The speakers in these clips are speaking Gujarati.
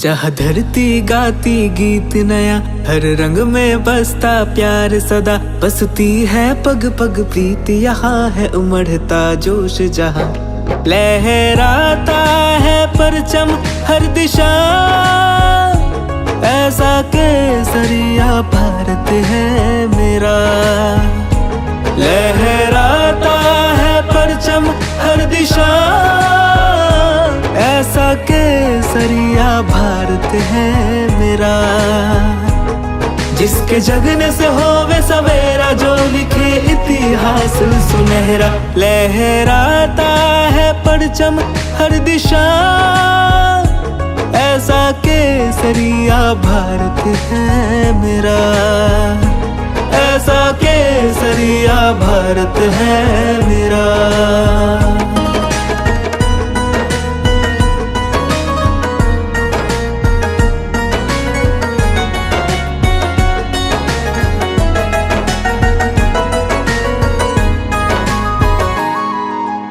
जहाँ धरती गाती गीत नया, हर रंग में बसता प्यार सदा, बसती है पग पग प्रीत, यहाँ है उमड़ता जोश जहाँ, लहराता है परचम हर दिशा, ऐसा केसरिया भारत है मेरा। लहराता है परचम हर दिशा, ऐसा केसरिया भारत है मेरा। जिसके जगने से होवे सवेरा, जो लिखे इतिहास सुनहरा, लहराता है परचम हर दिशा, ऐसा केसरिया भारत है मेरा। ऐसा केसरिया भारत है मेरा।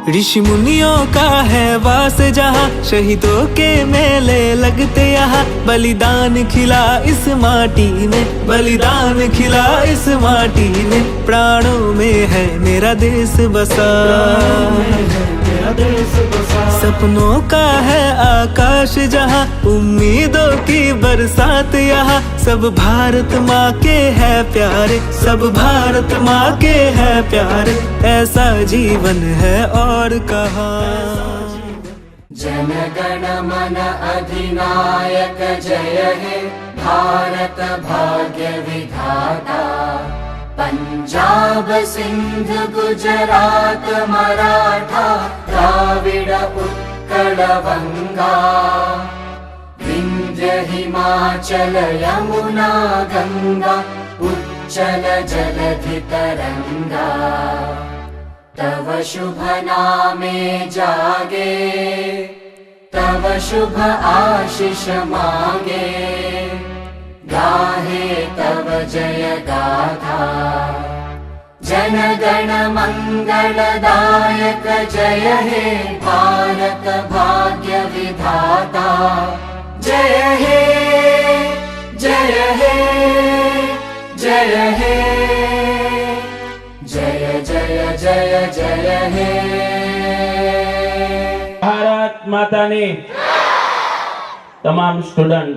ऋषि मुनियों का है वास जहाँ, शहीदों के मेले लगते यहाँ, बलिदान खिला इस माटी में, बलिदान खिला इस माटी में, प्राणों में है मेरा देश बसा, सपनों का है आकाश जहाँ, उम्मीदों की बरसात यहाँ, सब भारत माँ के है प्यारे, सब भारत माँ के है प्यारे, ऐसा जीवन है और कहाँ। जन गण मन अधिनायक जय हे भारत भाग्य विधाता, पंजाब सिंध गुजरात मराठा द्राविड उत्कल बंगा, विंध्य हिमाचल यमुना गंगा उच्चल जलधि तरंगा, तव शुभ नामे जागे, तव शुभ आशीष मांगे, गाहे तव जय गाथा। जन गण मंगलदायक जय हे भारत भाग्य विधाता, जय हे जय हे जय हे जय जय जय जय हे। भारत माता ने तमाम स्टूडेंट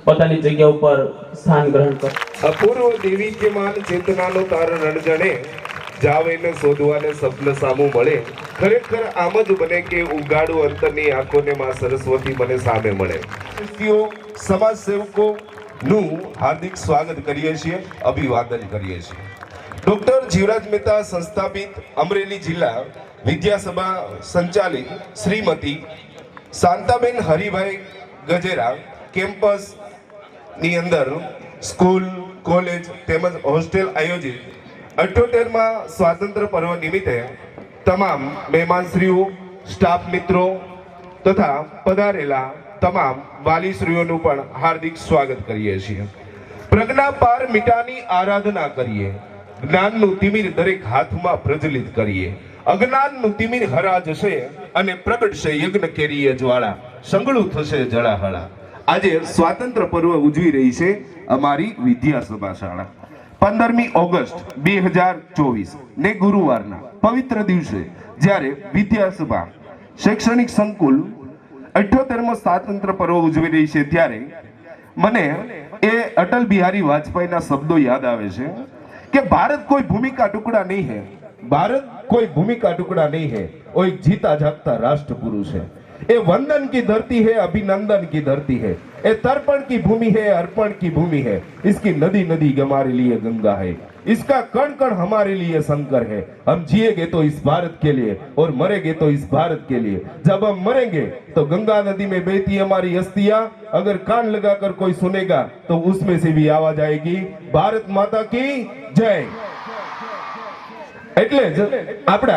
પોતાની જગ્યા ઉપર સ્થાન ગ્રહણ કર। અપૂર્વ દેવીક્યમાન ચેતનાનો તાર રણજણે, જાવે ને શોધવાને સ્વપ્ન સામું મળે, ખરેખર આમ જ બને કે ઉગાડું અંતરની આંખોને માં સરસ્વતી મને સામે મળે। સમાજ સેવકોનું હાર્દિક સ્વાગત કરીએ છીએ, અભિવાદન કરીએ છીએ। ડોક્ટર જીવરાજ મહેતા સંસ્થાપિત અમરેલી જિલ્લા વિદ્યાસભા સંચાલિત શ્રીમતી શાંતાબેન હરિભાઈ ગજેરા કેમ્પસ ની અંદર સ્કૂલ કોલેજ તેમજ હોસ્ટેલ આયોજિત 78મા સ્વાતંત્ર્ય પર્વ નિમિત્તે તમામ મહેમાનશ્રીઓ, સ્ટાફ મિત્રો તથા પધારેલા તમામ વાલીશ્રીઓનું પણ હાર્દિક સ્વાગત કરીએ છીએ। પ્રજ્ઞા પાર મીટાની આરાધના કરીએ, જ્ઞાનનું તિમિર દરેક હાથમાં પ્રજ્વલિત કરીએ, અજ્ઞાનનું તિમિર હરા જશે અને પ્રગટશે યજ્ઞ કેરીએ જ્વાળા, સંગળું થશે જળાહળા। આજે સ્વાતંત્ર્ય પર્વ ઉજવી રહી છે અમારી વિદ્યાસભા શાળા। 15મી ઓગસ્ટ 2024 ને ગુરુવારના પવિત્ર દિવસે જ્યારે વિદ્યાસભા શૈક્ષણિક સંકુલ 78મો સ્વાતંત્ર્ય પર્વ ઉજવી રહી છે, ત્યારે મને એ અટલ બિહારી વાજપેયીના શબ્દો યાદ આવે છે કે ભારત કોઈ ભૂમિ का टुकड़ा नहीं है, भारत कोई भूमि का टुकड़ा नहीं है, वो एक जीता जागता राष्ट्र पुरुष है। ये वंदन की धरती है, अभिनंदन की धरती है, ये तर्पण की भूमि है, अर्पण की भूमि है, इसकी नदी नदी हमारे लिए गंगा है, इसका कण कण हमारे लिए शंकर है। हम जिएंगे तो इस भारत के लिए और मरेंगे तो इस भारत के लिए। जब हम मरेंगे तो गंगा नदी में बहती हमारी अस्थियां अगर कान लगाकर कोई सुनेगा तो उसमें से भी आवाज आएगी, भारत माता की जय। એટલે જ આપણા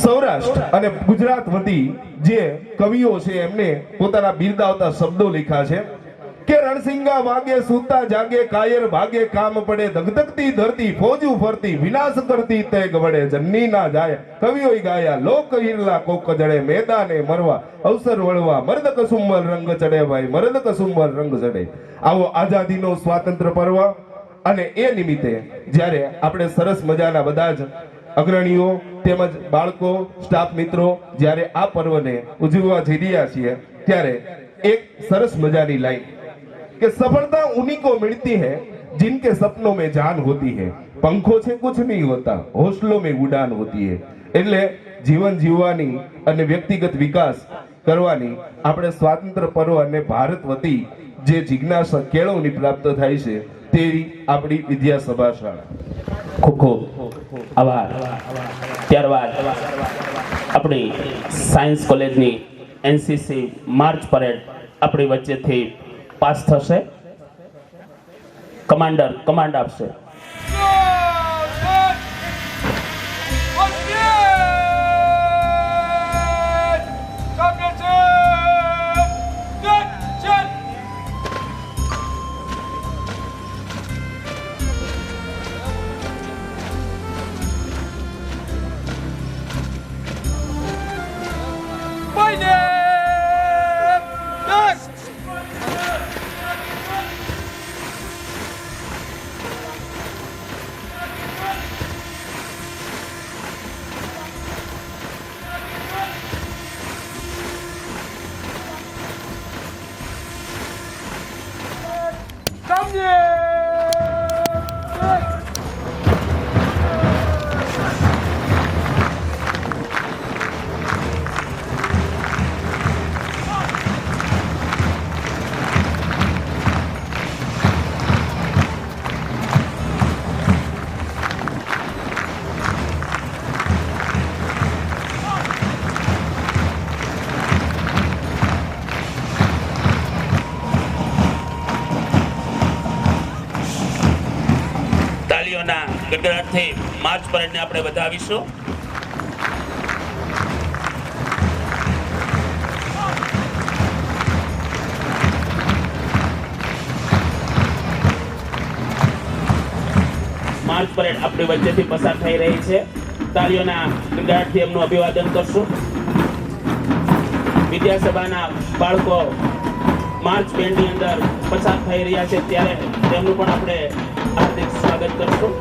સૌરાષ્ટ્ર અને ગુજરાત વતી જે કવિઓ છે એમને પોતાના બિરદાવતા શબ્દો લખ્યા છે। કે રણસિંગા વાગે સૂતા જાગે કાયર ભાગે કામ પડે ધગધગતી ધરતી ફોજુ ફરતી વિનાશ કરતી તેગ વડે જન્ની ના જાય કવિઓય ગાયા લોક હિરલા કોક જડે મેદાને મરવા અવસર વળવા મર્દ કસુંબર રંગ ચડે ભાઈ મર્દ કસુંબર રંગ ચડે. આવો આઝાદીનો સ્વાતંત્ર્ય પર્વ અને એ નિમિત્તે જ્યારે આપણે સરસ મજાના બધા જ અગ્રણીઓ તેમજ બાળકો સ્ટાફ મિત્રો જ્યારે આ પર્વને ઉજવવા જઈ રહ્યા છીએ ત્યારે એક સરસ મજાની લાઈન कि सफलता उन्हीं को मिलती है जिनके सपनों में जान होती है, पंखों से कुछ नहीं होता, हौसलों में उड़ान होती है. એટલે જીવન જીવવાની અને વ્યક્તિગત વિકાસ કરવાની આપણે સ્વાતંત્ર્ય પર્વ અને ભારત વતી જે જિજ્ઞાસા કેળવણી પ્રાપ્ત થાય છે તેવી આપણી વિદ્યા સભા શાળા. ખૂબ ખૂબ આભાર. ત્યારબાદ આપણી સાયન્સ કોલેજની એનસીસી માર્ચ પરેડ આપણી વચ્ચેથી પાસ થશે. કમાન્ડર કમાન્ડ આપશે. ગડગડાટથી માર્ચ પરેડને આપણે વધાવીશું. માર્ચ પરેડ આપણી વચ્ચેથી પસાર થઈ રહી છે. તાળીઓના ગડગડાટથી એમનું અભિવાદન કરશું. વિદ્યાસભાના બાળકો માર્ચ બેન્ડની અંદર પસાર થઈ રહ્યા છે ત્યારે તેમનું પણ આપણે હાર્દિક સ્વાગત કરશું.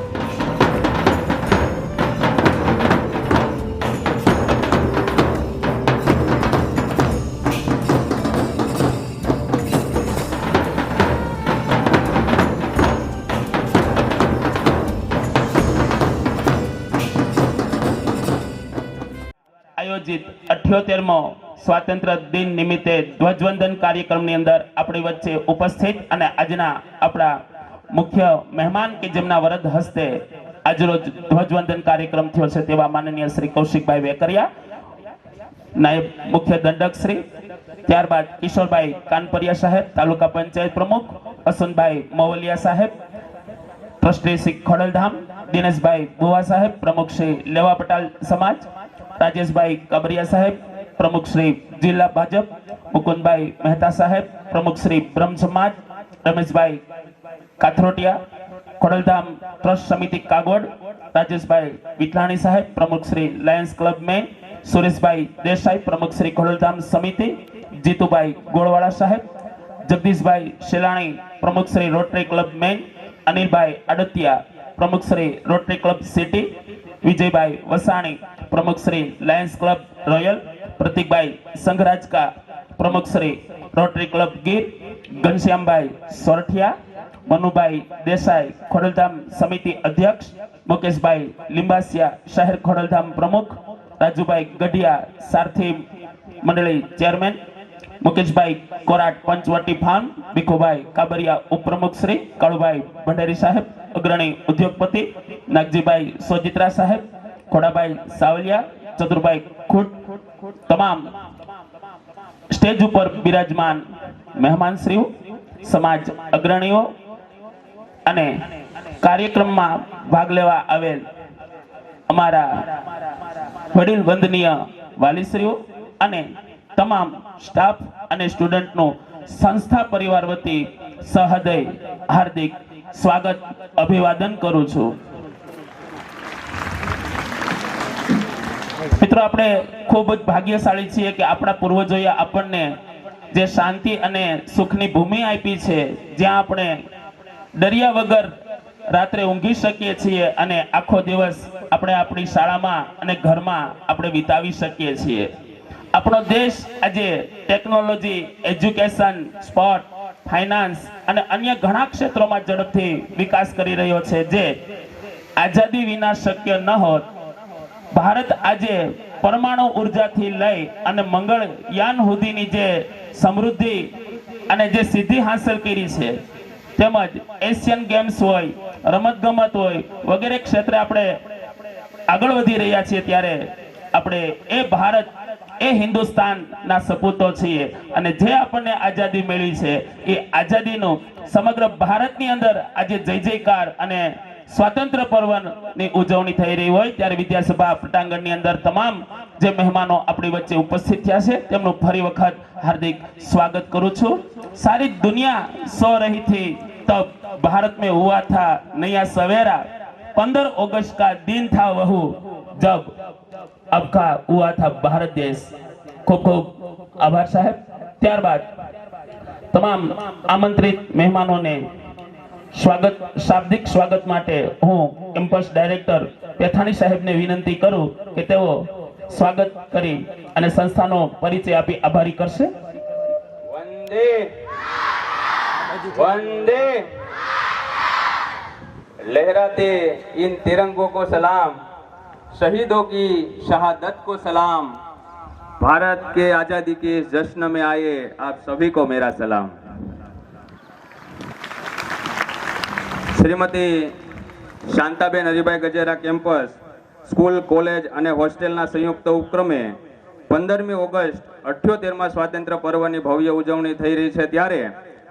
આયોજિત 78મો સ્વાતંત્ર્ય દિન નિમિત્તે ધ્વજવંદન કાર્યક્રમની અંદર આપણી વચ્ચે ઉપસ્થિત અને આજના આપણા મુખ્ય મહેમાન કે જેમના વરદ હસ્તે આજરોજ ધ્વજવંદન કાર્યક્રમ થયો છે તેવા માનનીય શ્રી કૌશિકભાઈ વેકરિયા, નાયબ મુખ્ય દંડક શ્રી, ત્યારબાદ કિશોરભાઈ કાનપરિયા સાહેબ, તાલુકા પંચાયત પ્રમુખ અસનભાઈ મોવલિયા સાહેબ, ટ્રસ્ટી શ્રી ખોડલધામ દિનેશભાઈ બુવા સાહેબ, પ્રમુખ શ્રી લેવા પટાલ સમાજ, રાજેશભાઈ કબરિયા સાહેબ, પ્રમુખ શ્રી જિલ્લા ભાજપ, મુકુંદભાઈ મહેતા સાહેબ, પ્રમુખ શ્રી બ્રહ્મ સમાજ, રમેશભાઈ કાથરોટિયા, ખોડલધામ ટ્રસ્ટ સમિતિ કાગોડ, રાજેશભાઈ વિઠલાણી સાહેબ, પ્રમુખ Shri Lions Club man, Sureshbhai Desai, પ્રમુખ શ્રી ખોડલધામ સમિતિ, જીતુભાઈ ગોળવાડા સાહેબ, જગદીશભાઈ શેલાણી, પ્રમુખ Shri Rotary club main, Anilbhai Adatiya, પ્રમુખ Shri Rotary Club city, Vijaybhai Vasani, પ્રમુખ શ્રી લાયન્સ ક્લબ રોયલ, પ્રતિકભાઈ સંઘરાજકા, પ્રમુખ શ્રી રોટરી ક્લબ ગીર, ઘનશ્યામભાઈ સોરઠિયા, મનુભાઈ દેસાઈ ખોડલધામ સમિતિ અધ્યક્ષ, મુકેશભાઈ લિંબાસિયા શહેર ખોડલધામ પ્રમુખ, રાજુભાઈ ગઢિયા સારથી મંડળી ચેરમેન, મુકેશભાઈ કોરાટ પંચવટી ફાર્મ, ભીખુભાઈ કાબરિયા ઉપપ્રમુખ શ્રી, કાળુભાઈ ભંડેરી સાહેબ અગ્રણી ઉદ્યોગપતિ, નાગજીભાઈ સોજિત્રા સાહેબ, ખોડાભાઈ સાવલિયા, ચતુરભાઈ ખૂટ, તમામ સ્ટેજ ઉપર બિરાજમાન મહેમાનશ્રીઓ, સમાજ અગ્રણીઓ અને કાર્યક્રમમાં ભાગ લેવા આવેલ અમારા વડીલ વંદનીય વાલીશ્રીઓ અને તમામ સ્ટાફ અને સ્ટુડન્ટનું સંસ્થા પરિવાર વતી સહૃદય હાર્દિક સ્વાગત અભિવાદન કરું છું. મિત્રો, આપણે ખૂબ જ ભાગ્યશાળી છીએ કે આપણા પૂર્વજોએ આપણને જે શાંતિ અને સુખની ભૂમિ આપી છે, જ્યાં આપણે ડર્યા વગર રાત્રે ઊંઘી શકીએ છીએ અને આખો દિવસ આપણે આપણી શાળામાં અને ઘરમાં આપણે વિતાવી શકીએ છીએ. આપણો દેશ આજે ટેકનોલોજી, એજ્યુકેશન, સ્પોર્ટ, ફાઇનાન્સ અને અન્ય ઘણા ક્ષેત્રોમાં ઝડપથી વિકાસ કરી રહ્યો છે, જે આઝાદી વિના શક્ય ન હોત. ભારત આજે પરમાણુ ઉર્જાથી લઈ અને મંગળયાન સુધીની જે સમૃદ્ધિ અને જે સિદ્ધિ હાંસલ કરી છે, તેમજ એશિયન ગેમ્સ હોય, રમતગમત હોય વગેરે ક્ષેત્રે આપણે આગળ વધી રહ્યા છીએ, ત્યારે આપણે એ ભારત, એ હિન્દુસ્તાનના સપૂતો છીએ અને જે આપણને આઝાદી મળી છે એ આઝાદીનું સમગ્ર ભારતની અંદર આજે જય જયકાર અને સ્વાતંત્ર્ય પર્વની ઉજવણી થઈ રહી હોય ત્યારે વિદ્યાસભા પટાંગણની અંદર તમામ જે મહેમાનો આપણી વચ્ચે ઉપસ્થિત થયા છે તેમનું ફરી વખત હાર્દિક સ્વાગત કરું છું. સારી દુનિયા સો રહી थी तब भारत में हुआ था नया सवेरा, 15 अगस्त का दिन था वह जब अब का हुआ था भारत देश. खूब खूब आभार साहेब. ત્યારબાદ તમામ આમંત્રિત મહેમાનોને સ્વાગત, શાબ્દિક સ્વાગત માટે હું કેમ્પસ ડાયરેક્ટર પેથાણી સાહેબને વિનંતી કરું કે તેઓ સ્વાગત કરી અને સંસ્થાનો પરિચય આપી આભારી કરશે. वंदे वंदे लहराते इन तिरंगों को सलाम, शहीदों की शहादत को सलाम, भारत के आजादी के जश्न में आए आप सभी को मेरा सलाम. Shrimati Shantaben Haribhai Gajera campus school, college અને હોસ્ટેલના સંયુક્ત ઉપક્રમે 15મી ઓગસ્ટ 78માં સ્વાતંત્ર્ય પર્વની ભવ્ય ઉજવણી થઈ રહી છે, ત્યારે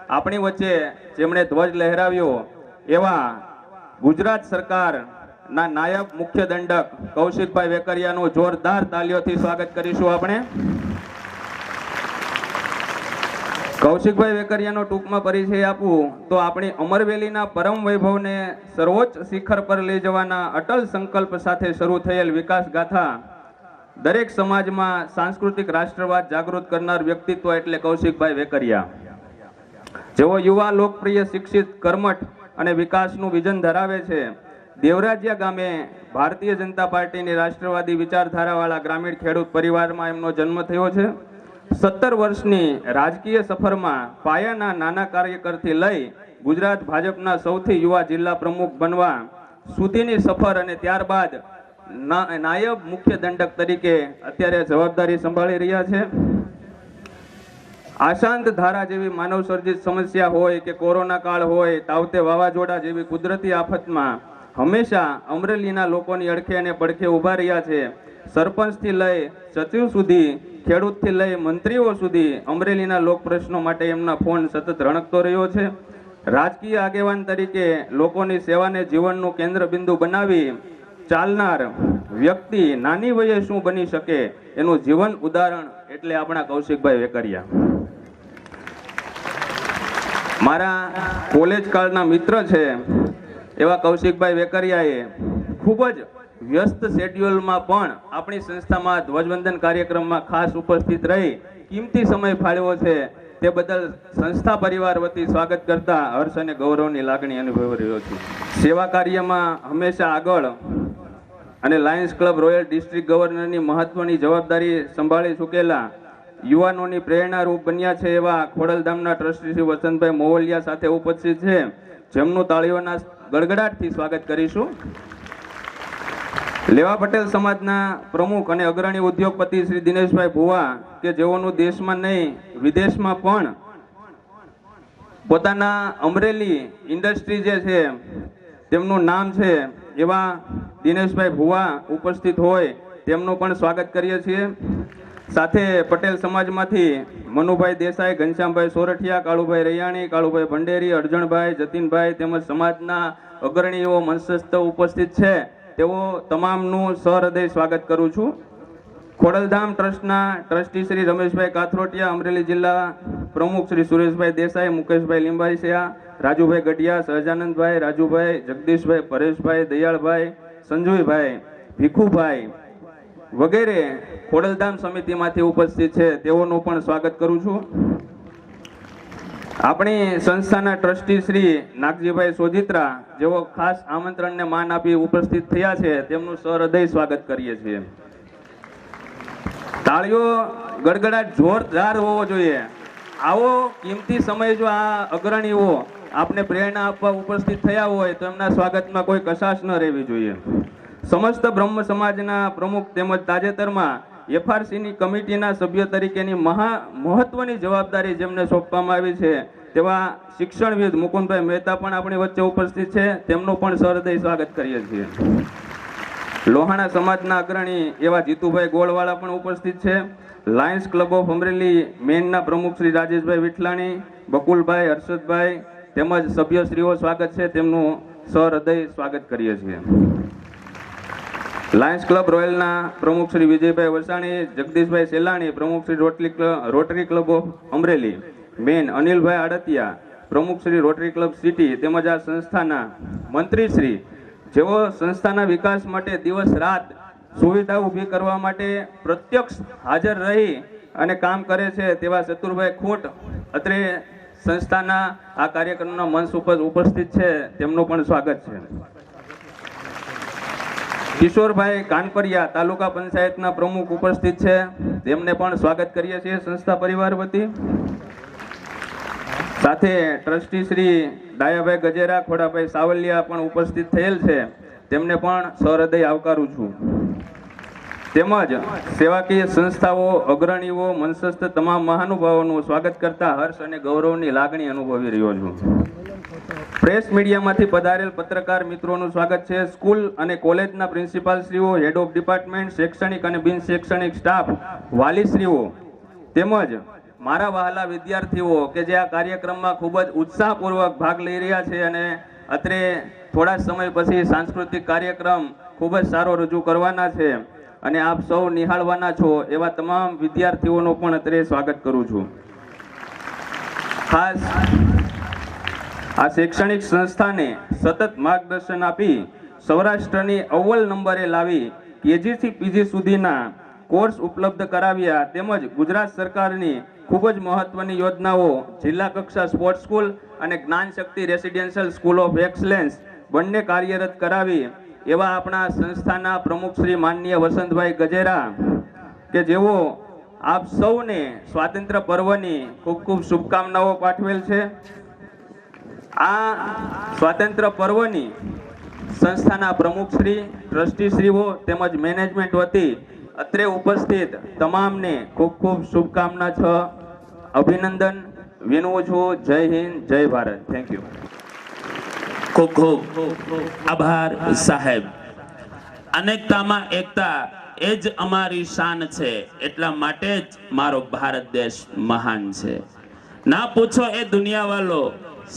આપણી વચ્ચે જેમણે ધ્વજ લહેરાવ્યો એવા ગુજરાત સરકારના નાયબ મુખ્ય દંડક કૌશિકભાઈ વેકરિયાનું જોરદાર તાલીઓથી સ્વાગત કરીશું. આપણે કૌશિકભાઈ વેકરિયાનો ટૂંકમાં પરિચય આપું તો આપણી અમરવેલીના પરમ વૈભવને સર્વોચ્ચ શિખર પર લઈ જવાના અટલ સંકલ્પ સાથે શરૂ થયેલ વિકાસ ગાથા દરેક સમાજમાં સાંસ્કૃતિક રાષ્ટ્રવાદ જાગૃત કરનાર વ્યક્તિત્વ એટલે કૌશિકભાઈ વેકરિયા. જેઓ યુવા, લોકપ્રિય, શિક્ષિત, કર્મઠ અને વિકાસનું વિઝન ધરાવે છે. દેવરાજિયા ગામે ભારતીય જનતા પાર્ટીની રાષ્ટ્રવાદી વિચારધારાવાળા ગ્રામીણ ખેડૂત પરિવારમાં એમનો જન્મ થયો છે. 17 વર્ષની રાજકીય સફરમાં પાયાના નાના કાર્યકરથી લઈ ગુજરાત ભાજપના સૌથી યુવા જિલ્લા પ્રમુખ બનવા સુધીની સફર અને ત્યારબાદ નાયબ મુખ્ય દંડક તરીકે અત્યારે જવાબદારી સંભાળી રહ્યા છે. આશાંત ધારા જેવી માનવ સર્જિત સમસ્યા હોય કે કોરોના કાળ હોય, તાવતે વાવાઝોડા જેવી કુદરતી આફતમાં હંમેશા અમરેલીના લોકોની અડખે અને પડખે ઊભા રહ્યા છે. સરપંચથી લઈ સચિવ સુધી, ખેડૂતથી લઈ મંત્રીઓ સુધી અમરેલીના લોક પ્રશ્નો માટે એમના ફોન સતત રણકતો રહ્યો છે. રાજકીય આગેવાન તરીકે લોકોની સેવાને જીવનનું કેન્દ્ર બિંદુ બનાવી ચાલનાર વ્યક્તિ નાની વયે શું બની શકે એનું જીવન ઉદાહરણ એટલે આપણા કૌશિકભાઈ વેકરિયા. મારા કોલેજ કાળના મિત્ર છે એવા કૌશિકભાઈ વેકરિયાએ ખૂબ જ વ્યસ્ત શેડ્યુલમાં પણ આપણી સંસ્થામાં ધ્વજવંદન કાર્યક્રમમાં ખાસ ઉપસ્થિત રહી કિંમતી સમય ફાળવ્યો છે. તે બદલ સંસ્થા પરિવાર વતી સ્વાગત કરતા હર્ષ અને ગૌરવની લાગણી અનુભવી રહ્યો છું. સેવા કાર્યમાં હંમેશા આગળ અને લાયન્સ ક્લબ રોયલ ડિસ્ટ્રિક્ટ ગવર્નરની મહત્વની જવાબદારી સંભાળી ચૂકેલા યુવાનોની પ્રેરણારૂપ બન્યા છે એવા ખોડલધામના ટ્રસ્ટી શ્રી વસંતભાઈ મોવલિયા સાથે ઉપસ્થિત છે, જેમનું તાળીઓના ગડગડાટથી સ્વાગત કરીશું. લેવા પટેલ સમાજના પ્રમુખ અને અગ્રણી ઉદ્યોગપતિ શ્રી દિનેશભાઈ ભુવા કે જેઓનું દેશમાં નહીં વિદેશમાં પણ પોતાના અમરેલી ઇન્ડસ્ટ્રી જે છે તેમનું નામ છે એવા દિનેશભાઈ ભુવા ઉપસ્થિત હોય તેમનું પણ સ્વાગત કરીએ છીએ. સાથે પટેલ સમાજમાંથી મનુભાઈ દેસાઈ, ઘનશ્યામભાઈ સોરઠિયા, કાળુભાઈ રૈયાણી, કાળુભાઈ ભંડેરી, અર્જણભાઈ, જતીનભાઈ તેમજ સમાજના અગ્રણીઓ મંચસ્થ ઉપસ્થિત છે તેઓ તમામનું સહૃદય સ્વાગત કરું છું. ખોડલધામ ટ્રસ્ટના ટ્રસ્ટી શ્રી રમેશભાઈ કાથરોટિયા, અમરેલી જિલ્લા પ્રમુખ શ્રી સુરેશભાઈ દેસાઈ, મુકેશભાઈ લીંબાઈસિયા, રાજુભાઈ ગઢિયા, સહજાનંદભાઈ, રાજુભાઈ, જગદીશભાઈ, પરેશભાઈ, દયાળભાઈ, સંજુભાઈ, ભીખુભાઈ વગેરે ખોડલધામ સમિતિમાંથી ઉપસ્થિત છે, તેઓનું પણ સ્વાગત કરું છું. આપણી સંસ્થાના ટ્રસ્ટી શ્રી નાગજીભાઈ સોજિત્રા, જેઓ ખાસ આમંત્રણને માન આપી ઉપસ્થિત થયા છે, તેમનું સહૃદય સ્વાગત કરીએ છીએ. તાળીઓ ગડગડાટ જોરદાર હોવો જોઈએ. આવો કિંમતી સમય જો આ અગ્રણીઓ આપને પ્રેરણા આપવા ઉપસ્થિત થયા હોય તો એમના સ્વાગતમાં કોઈ કશાશ ન રહેવી જોઈએ. સમસ્ત બ્રહ્મ સમાજના પ્રમુખ તેમજ તાજેતરમાં એફઆરસીની કમિટીના સભ્ય તરીકેની મહત્વની જવાબદારી જેમને સોંપવામાં આવી છે તેવા શિક્ષણવિદ મુકુંદભાઈ મહેતા પણ આપણી વચ્ચે ઉપસ્થિત છે, તેમનું પણ સહૃદય સ્વાગત કરીએ છીએ. લોહાણા સમાજના અગ્રણી એવા જીતુભાઈ ગોળવાળા પણ ઉપસ્થિત છે. લાયન્સ ક્લબ ઓફ અમરેલી મેનના પ્રમુખ શ્રી રાજેશભાઈ વિઠલાણી, બકુલભાઈ, હર્ષદભાઈ તેમજ સભ્યશ્રીઓ સ્વાગત છે, તેમનું સહૃદય સ્વાગત કરીએ છીએ. લાયન્સ ક્લબ રોયલના પ્રમુખ શ્રી વિજયભાઈ વસાણી, જગદીશભાઈ સેલાણી, પ્રમુખ Shri Rotary Club of Amreli main Anilbhai Adatiya, પ્રમુખ શ્રી રોટરી ક્લબ સિટી તેમજ આ સંસ્થાના મંત્રી શ્રી, જેઓ સંસ્થાના વિકાસ માટે દિવસ રાત સુવિધા ઊભી કરવા માટે પ્રત્યક્ષ હાજર રહી અને કામ કરે છે તેવા ચતુરભાઈ ખૂંટ અત્રે સંસ્થાના આ કાર્યક્રમના મંચ ઉપર ઉપસ્થિત છે, તેમનું પણ સ્વાગત છે. કિશોરભાઈ કાનપરિયા તાલુકા પંચાયતના પ્રમુખ ઉપસ્થિત છે, તેમને પણ સ્વાગત કરીએ છીએ સંસ્થા પરિવાર વતી. સાથે ટ્રસ્ટી શ્રી ડાયાભાઈ ગજેરા, ખોડાભાઈ સાવલિયા પણ ઉપસ્થિત થયેલ છે, તેમને પણ સહૃદય આવકારું છું. તેમજ સેવાકીય સંસ્થાઓ, અગ્રણીઓ, મંચસ્થ તમામ મહાનુભાવોનું સ્વાગત કરતા હર્ષ અને ગૌરવની લાગણી અનુભવી રહ્યો છું. પ્રેસ મીડિયામાંથી પધારેલ પત્રકાર મિત્રોનું સ્વાગત છે. સ્કૂલ અને કોલેજના પ્રિન્સિપાલશ્રીઓ, હેડ ઓફ ડિપાર્ટમેન્ટ, શૈક્ષણિક અને બિન શૈક્ષણિક સ્ટાફ, વાલીશ્રીઓ તેમજ મારા વહાલા વિદ્યાર્થીઓ કે જે આ કાર્યક્રમમાં ખૂબ જ ઉત્સાહપૂર્વક ભાગ લઈ રહ્યા છે અને અત્રે થોડા સમય પછી સાંસ્કૃતિક કાર્યક્રમ ખૂબ જ સારો રજૂ કરવાના છે અને આપ સૌ નિહાળવાના છો એવા તમામ વિદ્યાર્થીઓનું પણ અત્રે સ્વાગત કરું છું. ખાસ આ શૈક્ષણિક સંસ્થાને સતત માર્ગદર્શન આપી સૌરાષ્ટ્રની અવ્વલ નંબરે લાવી કેજી થી પીજી સુધીના કોર્સ ઉપલબ્ધ કરાવ્યા તેમજ ગુજરાત સરકારની ખૂબ જ મહત્વની યોજનાઓ જિલ્લા કક્ષા સ્પોર્ટ્સ સ્કૂલ અને જ્ઞાન શક્તિ રેસિડેન્શિયલ સ્કૂલ ઓફ એક્સલન્સ બંને કાર્યરત કરાવી એવા આપણા સંસ્થાના પ્રમુખ શ્રી માનનીય વસંતભાઈ ગજેરા કે જેઓ આપ સૌને સ્વાતંત્ર્ય પર્વની ખૂબ ખૂબ શુભકામનાઓ પાઠવેલ છે. આ સ્વાતંત્ર્ય પર્વની સંસ્થાના પ્રમુખશ્રી, ટ્રસ્ટીશ્રીઓ તેમજ મેનેજમેન્ટ વતી અત્રે ઉપસ્થિત તમામને ખૂબ ખૂબ શુભકામના છે. અભિનંદન વિનવું છું. જય હિન્દ, જય ભારત. Thank you. ખૂબ ખૂબ આભાર સાહેબ. અનેકતામાં એકતા એ જ અમારી શાન છે, એટલા માટે જ મારો ભારત દેશ મહાન છે. ના પૂછો એ દુનિયા વાલો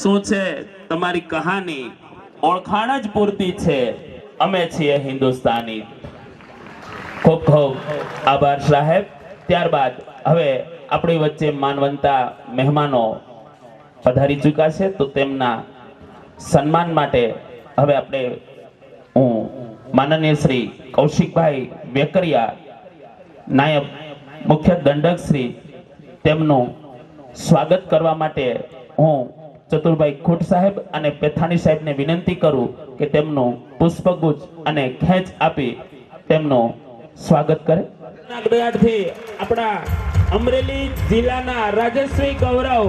શું છે તમારી કહાની, ઓળખાણ જ પૂરતી છે અમે છીએ હિન્દુસ્તાની. ખૂબ ખૂબ આભાર સાહેબ. ત્યારબાદ હવે આપણી વચ્ચે માનવંતા મહેમાનો પધારી ચૂક્યા છે, તો તેમના સન્માન માટે હવે આપણે હું માનનીય શ્રી કૌશિકભાઈ વેકરિયા, નાયબ મુખ્ય દંડક શ્રી, તેમનું સ્વાગત કરવા માટે હું ચતુરભાઈ ખૂંટ સાહેબ અને પેથાણી સાહેબને વિનંતી કરું કે તેમનું પુષ્પગુચ્છ અને ખેંચ આપી તેમનું સ્વાગત કરે. આપણા અમરેલી જિલ્લાના રાજશ્રી ગૌરવ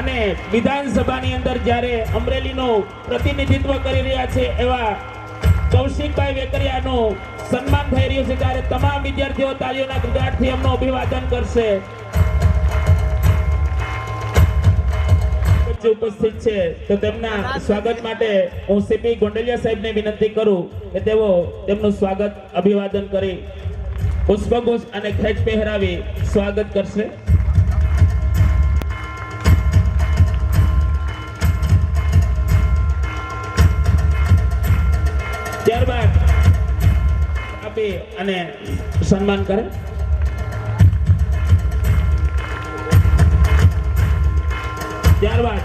અને વિધાનસભાની અંદર જ્યારે અમરેલીનું પ્રતિનિધિત્વ કરી રહ્યા છે એવા કૌશિકભાઈ વેકરિયાનું સન્માન થઈ રહ્યું છે, ત્યારે તમામ વિદ્યાર્થીઓ તાળીઓના ગડગડાટથી એમનું અભિવાદન કરશે. ઉપસ્થિત છે તો તેમના સ્વાગત માટે હું સીપી ગોંડલિયા સાહેબને વિનંતી કરું કે તેઓ તેમનું સ્વાગત અભિવાદન કરી પુષ્પગુચ્છ અને ખેંચ પહેરાવી સ્વાગત કરશે. ત્યારબાદ આપી અને સન્માન કરે. ત્યારબાદ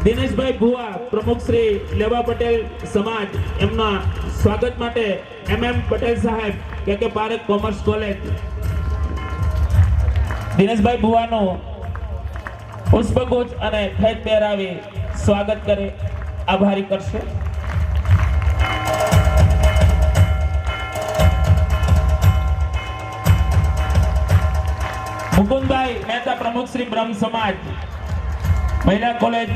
દિનેશભાઈ ભુવા પ્રમુખ શ્રી લેવા પટેલ સમાજ એમના સ્વાગત માટે MM પટેલ સાહેબ કે પારેખ કોમર્સ કોલેજ દિનેશભાઈ ભુવાનું પુષ્પગુચ્છ અને ખેત પહેરાવી સ્વાગત કરે આભારી કરશે. મુકુંદભાઈ મહેતા પ્રમુખ શ્રી બ્રહ્મ સમાજ મહિલા કોલેજ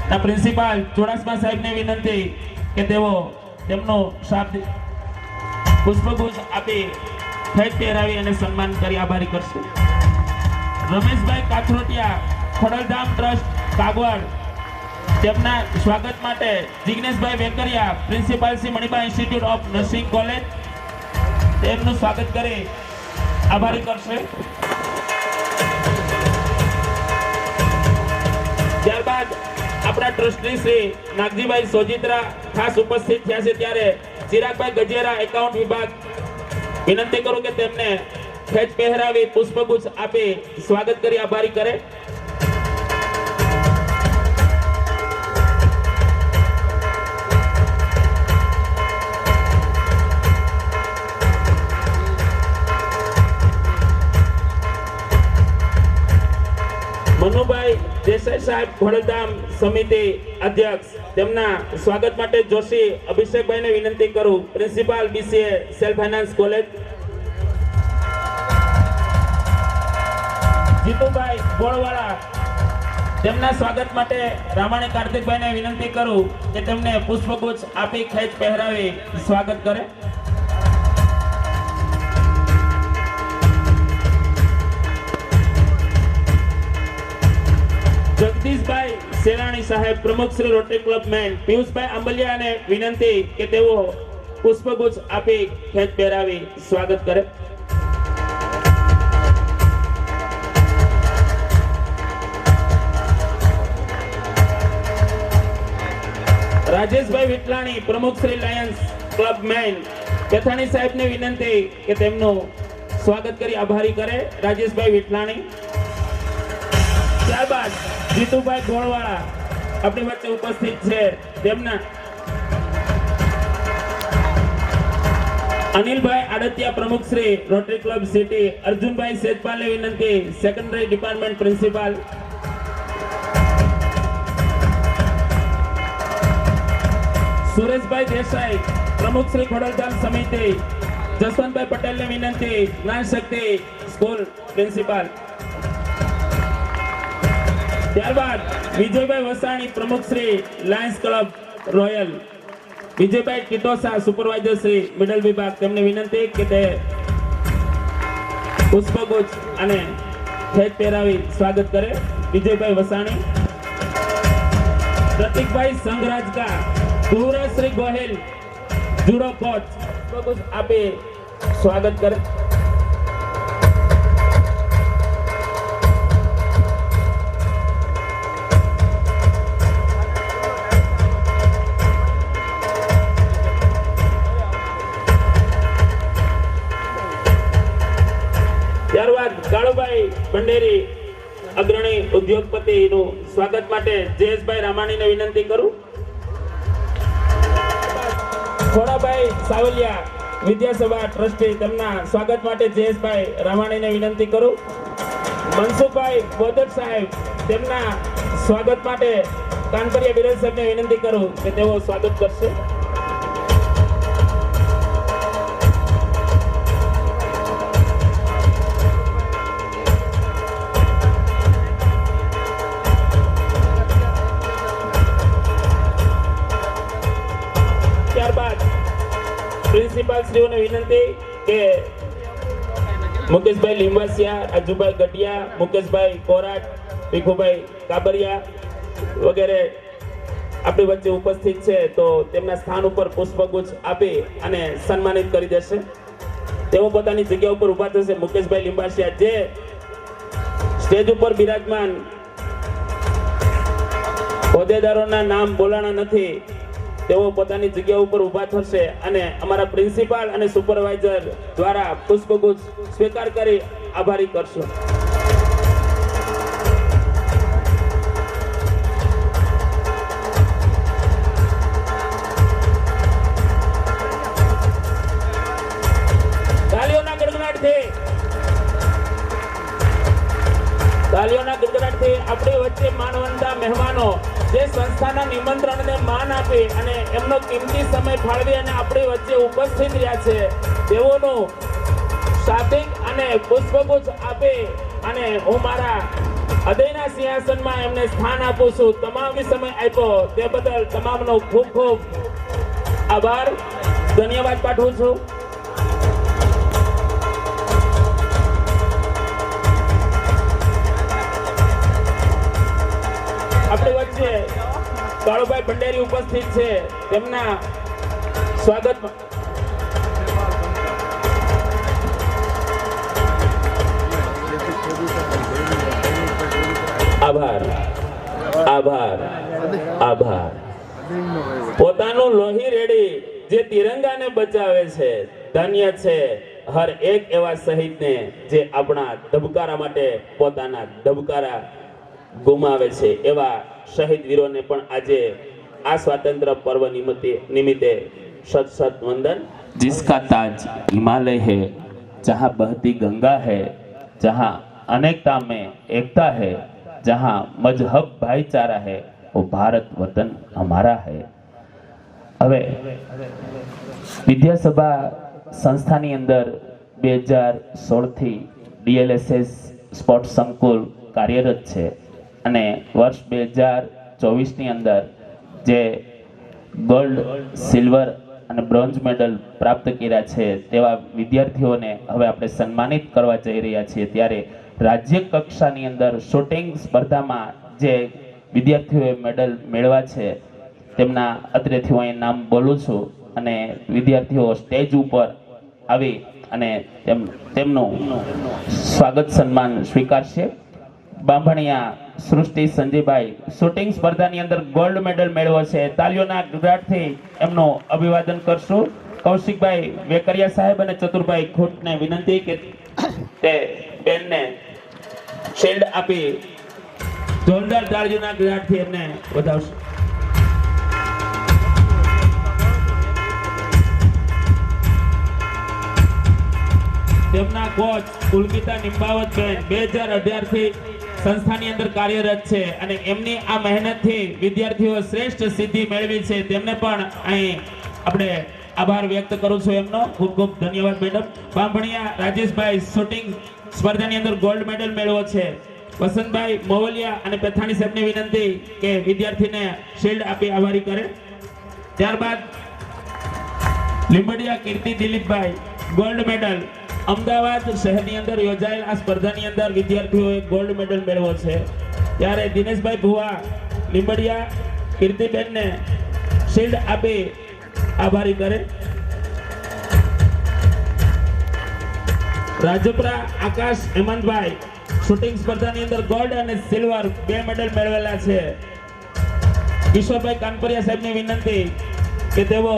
ના પ્રિન્સિપાલ ચુડાસમા સાહેબને વિનંતી કે તેઓ તેમનો શાબ્દિક પુષ્પગુચ્છ આપી ખેત પહેરાવી અને સન્માન કરી આભારી કરશે. રમેશભાઈ કાથરોટિયા ખોડલધામ ટ્રસ્ટ કાગવડ તેમના સ્વાગત માટે Jigneshbhai Vekariya principal Shri Maniba institute of nursing college તેમનું સ્વાગત કરી આભારી કરશે. ત્યારબાદ આપણા ટ્રસ્ટી શ્રી નાગજીભાઈ સોજિત્રા ખાસ ઉપસ્થિત થયા છે ત્યારે ચિરાગભાઈ ગજેરા એકાઉન્ટ વિભાગ વિનંતી કરું કે તેમને ખેચ પહેરાવી પુષ્પગુચ્છ આપી સ્વાગત કરી આભારી કરે. મનુભાઈ દેસાઈ સાહેબ ખોડલધામ સમિતિ અધ્યક્ષ તેમના સ્વાગત માટે જોશી અભિષેકભાઈને વિનંતી કરું principal BCA self finance college. Jitubhai Golwala તેમના સ્વાગત માટે રામાણી કાર્તિકભાઈને વિનંતી કરું કે તેમને પુષ્પગુચ્છ આપી ખેચ પહેરાવી સ્વાગત કરે. જગદીશભાઈ સેલાણી સાહેબ પ્રમુખ શ્રી રોટરી ક્લબ મેન પિયુષભાઈ આંબલિયાને વિનંતી કે તેઓ પુષ્પગુચ્છ આપી ખેચ પહેરાવી સ્વાગત કરે. રાજેશભાઈ વિટલાણી પ્રમુખ Shri Lions Club man Pethani સાહેબને વિનંતી કે તેમનું સ્વાગત કરી આભારી કરે રાજેશભાઈ વિટલાણી. ત્યારબાદ જીતુભાઈ ગોળવાળા આપણી વચ્ચે ઉપસ્થિત છે તેમના અનિલભાઈ આડતિયા પ્રમુખ Shri Rotary Club city Arjunbhai સેજપાલને વિનંતી secondary department principal. Sureshbhai Desai પ્રમુખ શ્રી ખોડલધામ સમિતિ જસવંતભાઈ પટેલને વિનંતી જ્ઞાન શક્તિ સ્કૂલ પ્રિન્સિપાલ. ત્યારબાદ વિજયભાઈ વસાણી પ્રમુખ Shri Lions Club Royal Vijaybhai Titosa supervisor Shri middle વિભાગ તેમને વિનંતી કે તે પુષ્પગુચ્છ અને ખેચ પહેરાવી સ્વાગત કરે વિજયભાઈ વસાણી. પ્રતિકભાઈ સંઘરાજકા ધુવરાજ શ્રી ગોહિલ જુડો કોચ પુષ્પગુચ્છ આપી સ્વાગત કરે. ત્યારબાદ કાળુભાઈ ભંડેરી અગ્રણી ઉદ્યોગપતિનું સ્વાગત માટે જયેશભાઈ રામાણીને વિનંતી કરું. ખોડાભાઈ સાવલિયા વિદ્યાસભા ટ્રસ્ટી તેમના સ્વાગત માટે જયેશભાઈ રામાણીને વિનંતી કરું. મનસુખભાઈ બોદર સાહેબ તેમના સ્વાગત માટે કાનપરિયા બિરલ સાહેબને વિનંતી કરું કે તેઓ સ્વાગત કરશે. પ્રિન્સિપાલ શ્રીઓને વિનંતી કે મુકેશભાઈ લીંબાસિયા રાજુભાઈ ગઢિયા મુકેશભાઈ કોરાટ ભીખુભાઈ કાબરિયા વગેરે આપણી વચ્ચે ઉપસ્થિત છે તો તેમના સ્થાન ઉપર પુષ્પગુચ્છ આપી અને સન્માનિત કરી દેશે. તેઓ પોતાની જગ્યા ઉપર ઊભા થશે. મુકેશભાઈ લીંબાસિયા જે સ્ટેજ ઉપર બિરાજમાન હોદ્દેદારોના નામ બોલાણા નથી તેઓ પોતાની જગ્યા ઉપર ઊભા થશે અને અમારા પ્રિન્સિપાલ અને સુપરવાઇઝર દ્વારા પુષ્પગુચ્છ સ્વીકાર કરી આભારી કરશો. તાળીઓના ગડગડાટથી આપણી વચ્ચે માનવંતા મહેમાનો જે સંસ્થાના નિમંત્રણને માન આપી અને એમનો કિંમતી સમય ફાળવી અને આપણી વચ્ચે ઉપસ્થિત રહ્યા છે તેઓનું શાબ્દિક અને પુષ્પગુચ્છ આપી અને હું મારા હૃદયના સિંહાસનમાં એમને સ્થાન આપું છું. તમામ સમય આપ્યો તે બદલ તમામનો ખૂબ ખૂબ આભાર, ધન્યવાદ પાઠવું છું. આપણી વચ્ચે કાળુભાઈ ભંડેરી ઉપસ્થિત છે, તેમના સ્વાગત આભાર આભાર આભાર. પોતાનું લોહી રેડી જે તિરંગાને બચાવે છે, ધન્ય છે હર એક એવા શહીદને જે આપણા ધબકારા માટે પોતાના ધબકારા ગુમાવે છે. એવા શહીદ વીરોને પણ આજે આ સ્વાતંત્ર્ય પર્વ નિમિત્તે સત સત વંદન. जिसका ताज हिमालय है, जहाँ बहती गंगा है, जहाँ अनेकता में एकता है, जहाँ मजहब भाईचारा है, वो भारत वतन हमारा है. હવે વિદ્યાસભા સંસ્થાની અંદર 2016 થી DLSS સ્પોર્ટ સંકુલ કાર્યરત છે અને વર્ષ 2024 ની અંદર જે ગોલ્ડ, સિલ્વર અને બ્રોન્ઝ મેડલ પ્રાપ્ત કર્યા છે તેવા વિદ્યાર્થીઓને હવે આપણે સન્માનિત કરવા જઈ રહ્યા છીએ. ત્યારે રાજ્ય કક્ષાની અંદર શૂટિંગ સ્પર્ધામાં જે વિદ્યાર્થીઓએ મેડલ મેળવ્યા છે તેમના અત્રેથી હું અહીં નામ બોલું છું અને વિદ્યાર્થીઓ સ્ટેજ ઉપર આવી અને તેમનું સ્વાગત સન્માન સ્વીકારશે. બાંભણિયા સૃષ્ટિ સંજયભાઈ શૂટિંગ સ્પર્ધાની અંદર ગોલ્ડ મેડલ મેળવ્યો છે, તાલીઓના ગડગડાટથી એમનું અભિવાદન કરશું. કૌશિકભાઈ વેકરિયા સાહેબ અને ચતુરભાઈ ખુટને વિનંતી કે તે બેનને શિલ્ડ આપી જોરદાર તાળીઓના ગડગડાટથી એમને વધાવશે. તેમના કોચ પુલકિતા નિંબાવત બેન 2018 થી સંસ્થાની અંદર કાર્યરત છે અને એમની આ મહેનતથી વિદ્યાર્થીઓ શ્રેષ્ઠ સિદ્ધિ મેળવી છે. તેમને પણ અહીં આપણે આભાર વ્યક્ત કરું છું એમનો. ખૂબ ખૂબ ધન્યવાદ મેડમ. બાંભણિયા રાજેશભાઈ શૂટિંગ સ્પર્ધાની અંદર ગોલ્ડ મેડલ મેળવ્યો છે. વસંતભાઈ મોવલિયા અને પેથાણી સાહેબને વિનંતી કે વિદ્યાર્થીને શિલ્ડ આપી આભારી કરે. ત્યારબાદ લીંબડિયા કીર્તિ દિલીપભાઈ ગોલ્ડ મેડલ. અમદાવાદ શહેરની અંદર યોજાયેલ આ સ્પર્ધાની અંદર વિદ્યાર્થીઓએ ગોલ્ડ મેડલ મેળવ્યો છે. ત્યારે દિનેશભાઈ ભુવા લીંબડિયા કીર્તિબેનને શિલ્ડ આપી આભારી કરે. રાજપરા આકાશ હેમંતભાઈ શૂટિંગ સ્પર્ધાની અંદર ગોલ્ડ અને સિલ્વર 2 મેડલ મેળવેલા છે. કિશોરભાઈ કાનપરિયા સાહેબને વિનંતી કે તેઓ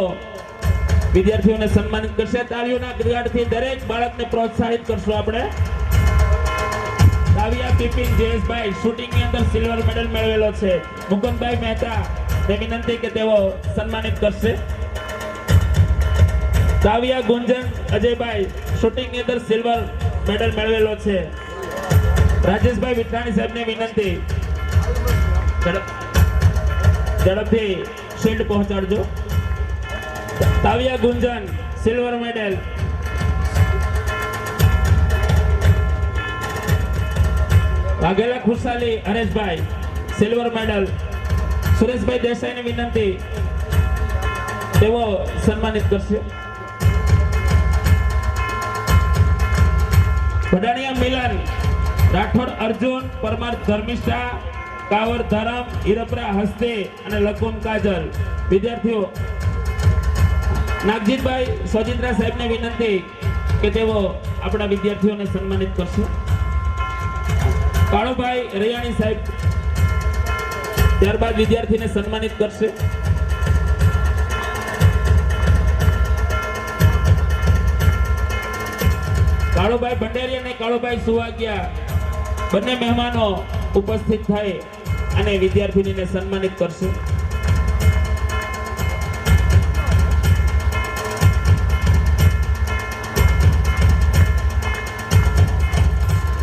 વિદ્યાર્થીઓને સન્માનિત કરશે. તાળીઓના ગડગડાટથી દરેક બાળકને પ્રોત્સાહિત કરશું આપણે. કાવ્યા પિપિન જયેશભાઈ શૂટિંગની અંદર સિલ્વર મેડલ મેળવેલો છે. મુકુંદભાઈ મહેતા ને વિનંતી કે તેઓ સન્માનિત કરશે. કાવ્યા ગુંજન અજયભાઈ શૂટિંગની અંદર સિલ્વર મેડલ મેળવેલો છે. રાજેશભાઈ વિઠાણી સાહેબને વિનંતી ઝડપથી શિલ્ડ પહોંચાડજો. Kavya Gunjan silver medal. Vaghela Khushali Hareshbhai silver medal. Sureshbhai દેસાઈને વિનંતી તેઓ સન્માનિત કરશે. ભડાણિયા મિલન રાઠોડ અર્જુન, પરમાર ધર્મિષ્ઠા, કાવર ધરમ, હિરપરા હસ્તે અને લકુમ કાજલ. વિદ્યાર્થીઓ નાગજીતભાઈ સોજિત્રા સાહેબને વિનંતી કે તેઓ આપણા વિદ્યાર્થીઓને સન્માનિત કરશે. કાળુભાઈ રૈયાણી સાહેબ ત્યારબાદ વિદ્યાર્થીને સન્માનિત કરશે. કાળુભાઈ ભંડેરી અને કાળુભાઈ સુવાગિયા બંને મહેમાનો ઉપસ્થિત થઈ અને વિદ્યાર્થીનીને સન્માનિત કરશે.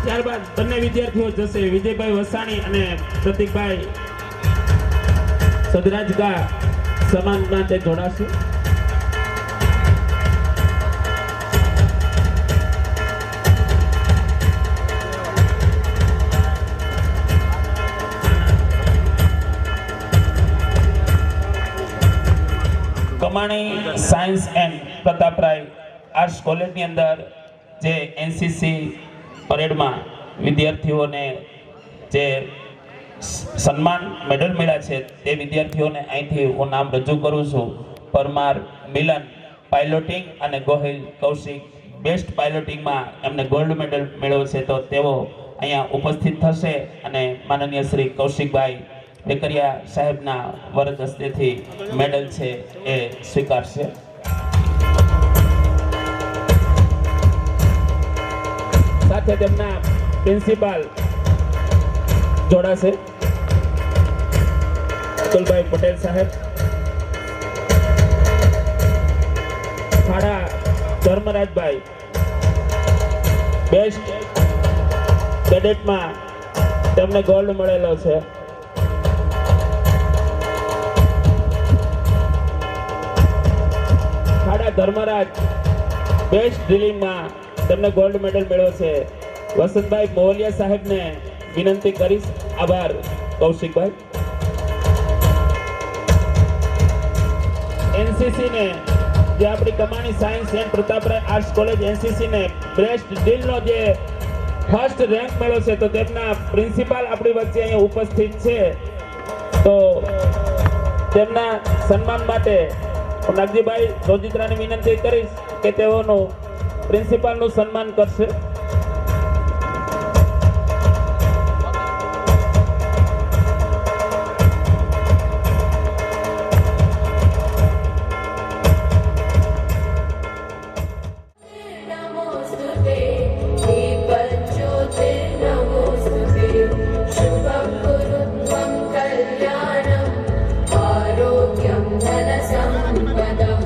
ત્યારબાદ ત્યારબાદ બંને વિદ્યાર્થીઓ જશે વિજયભાઈ વસાણી અને પ્રતિકભાઈ સદરાજગા સમાન માટે જોડાશે. કમાણી સાયન્સ એન્ડ પ્રતાપરાય આર્ટ્સ કોલેજની અંદર જે એનસીસી પરેડમાં વિદ્યાર્થીઓને જે સન્માન મેડલ મળ્યા છે તે વિદ્યાર્થીઓને અહીંથી હું નામ રજૂ કરું છું. પરમાર મિલન પાયલોટિંગ અને ગોહિલ કૌશિક બેસ્ટ પાયલોટિંગમાં એમને ગોલ્ડ મેડલ મેળવ્યો છે. તો તેઓ અહીંયા ઉપસ્થિત થશે અને માનનીય શ્રી કૌશિકભાઈ વેકરિયા સાહેબના વરદ હસ્તેથી મેડલ છે એ સ્વીકારશે. સાથે તેમના પ્રિન્સિપાલ જોડાશે અતુલભાઈ પટેલ સાહેબ. ખાડા ધર્મરાજભાઈ બેસ્ટ કેડેટમાં તેમને ગોલ્ડ મળેલો છે. ખાડા ધર્મરાજ બેસ્ટ ડ્રિલિંગમાં તેમને ગોલ્ડ મેડલ મેળવ્યો છે. વસંતભાઈ મોવલિયા સાહેબને વિનંતી કરીશ. આભાર કૌશિકભાઈ. એનસીસી ને જે આપણી Kamani science and Prataprai arts college NCC ને બેસ્ટ ડ્રીલનો જે ફર્સ્ટ રેન્ક મળ્યો છે તો તેમના પ્રિન્સિપાલ આપણી વચ્ચે અહીંયા ઉપસ્થિત છે. તો તેમના સન્માન માટે નાગજીભાઈ રોજિત્રાને વિનંતી કરીશ કે તેઓનું પ્રિન્સિપાલનું સન્માન કરશે. नमोस्तुते दीपज्योते नमोस्तुते शुभं कुरुत्वं कल्याणं आरोग्यं धनसम्पदः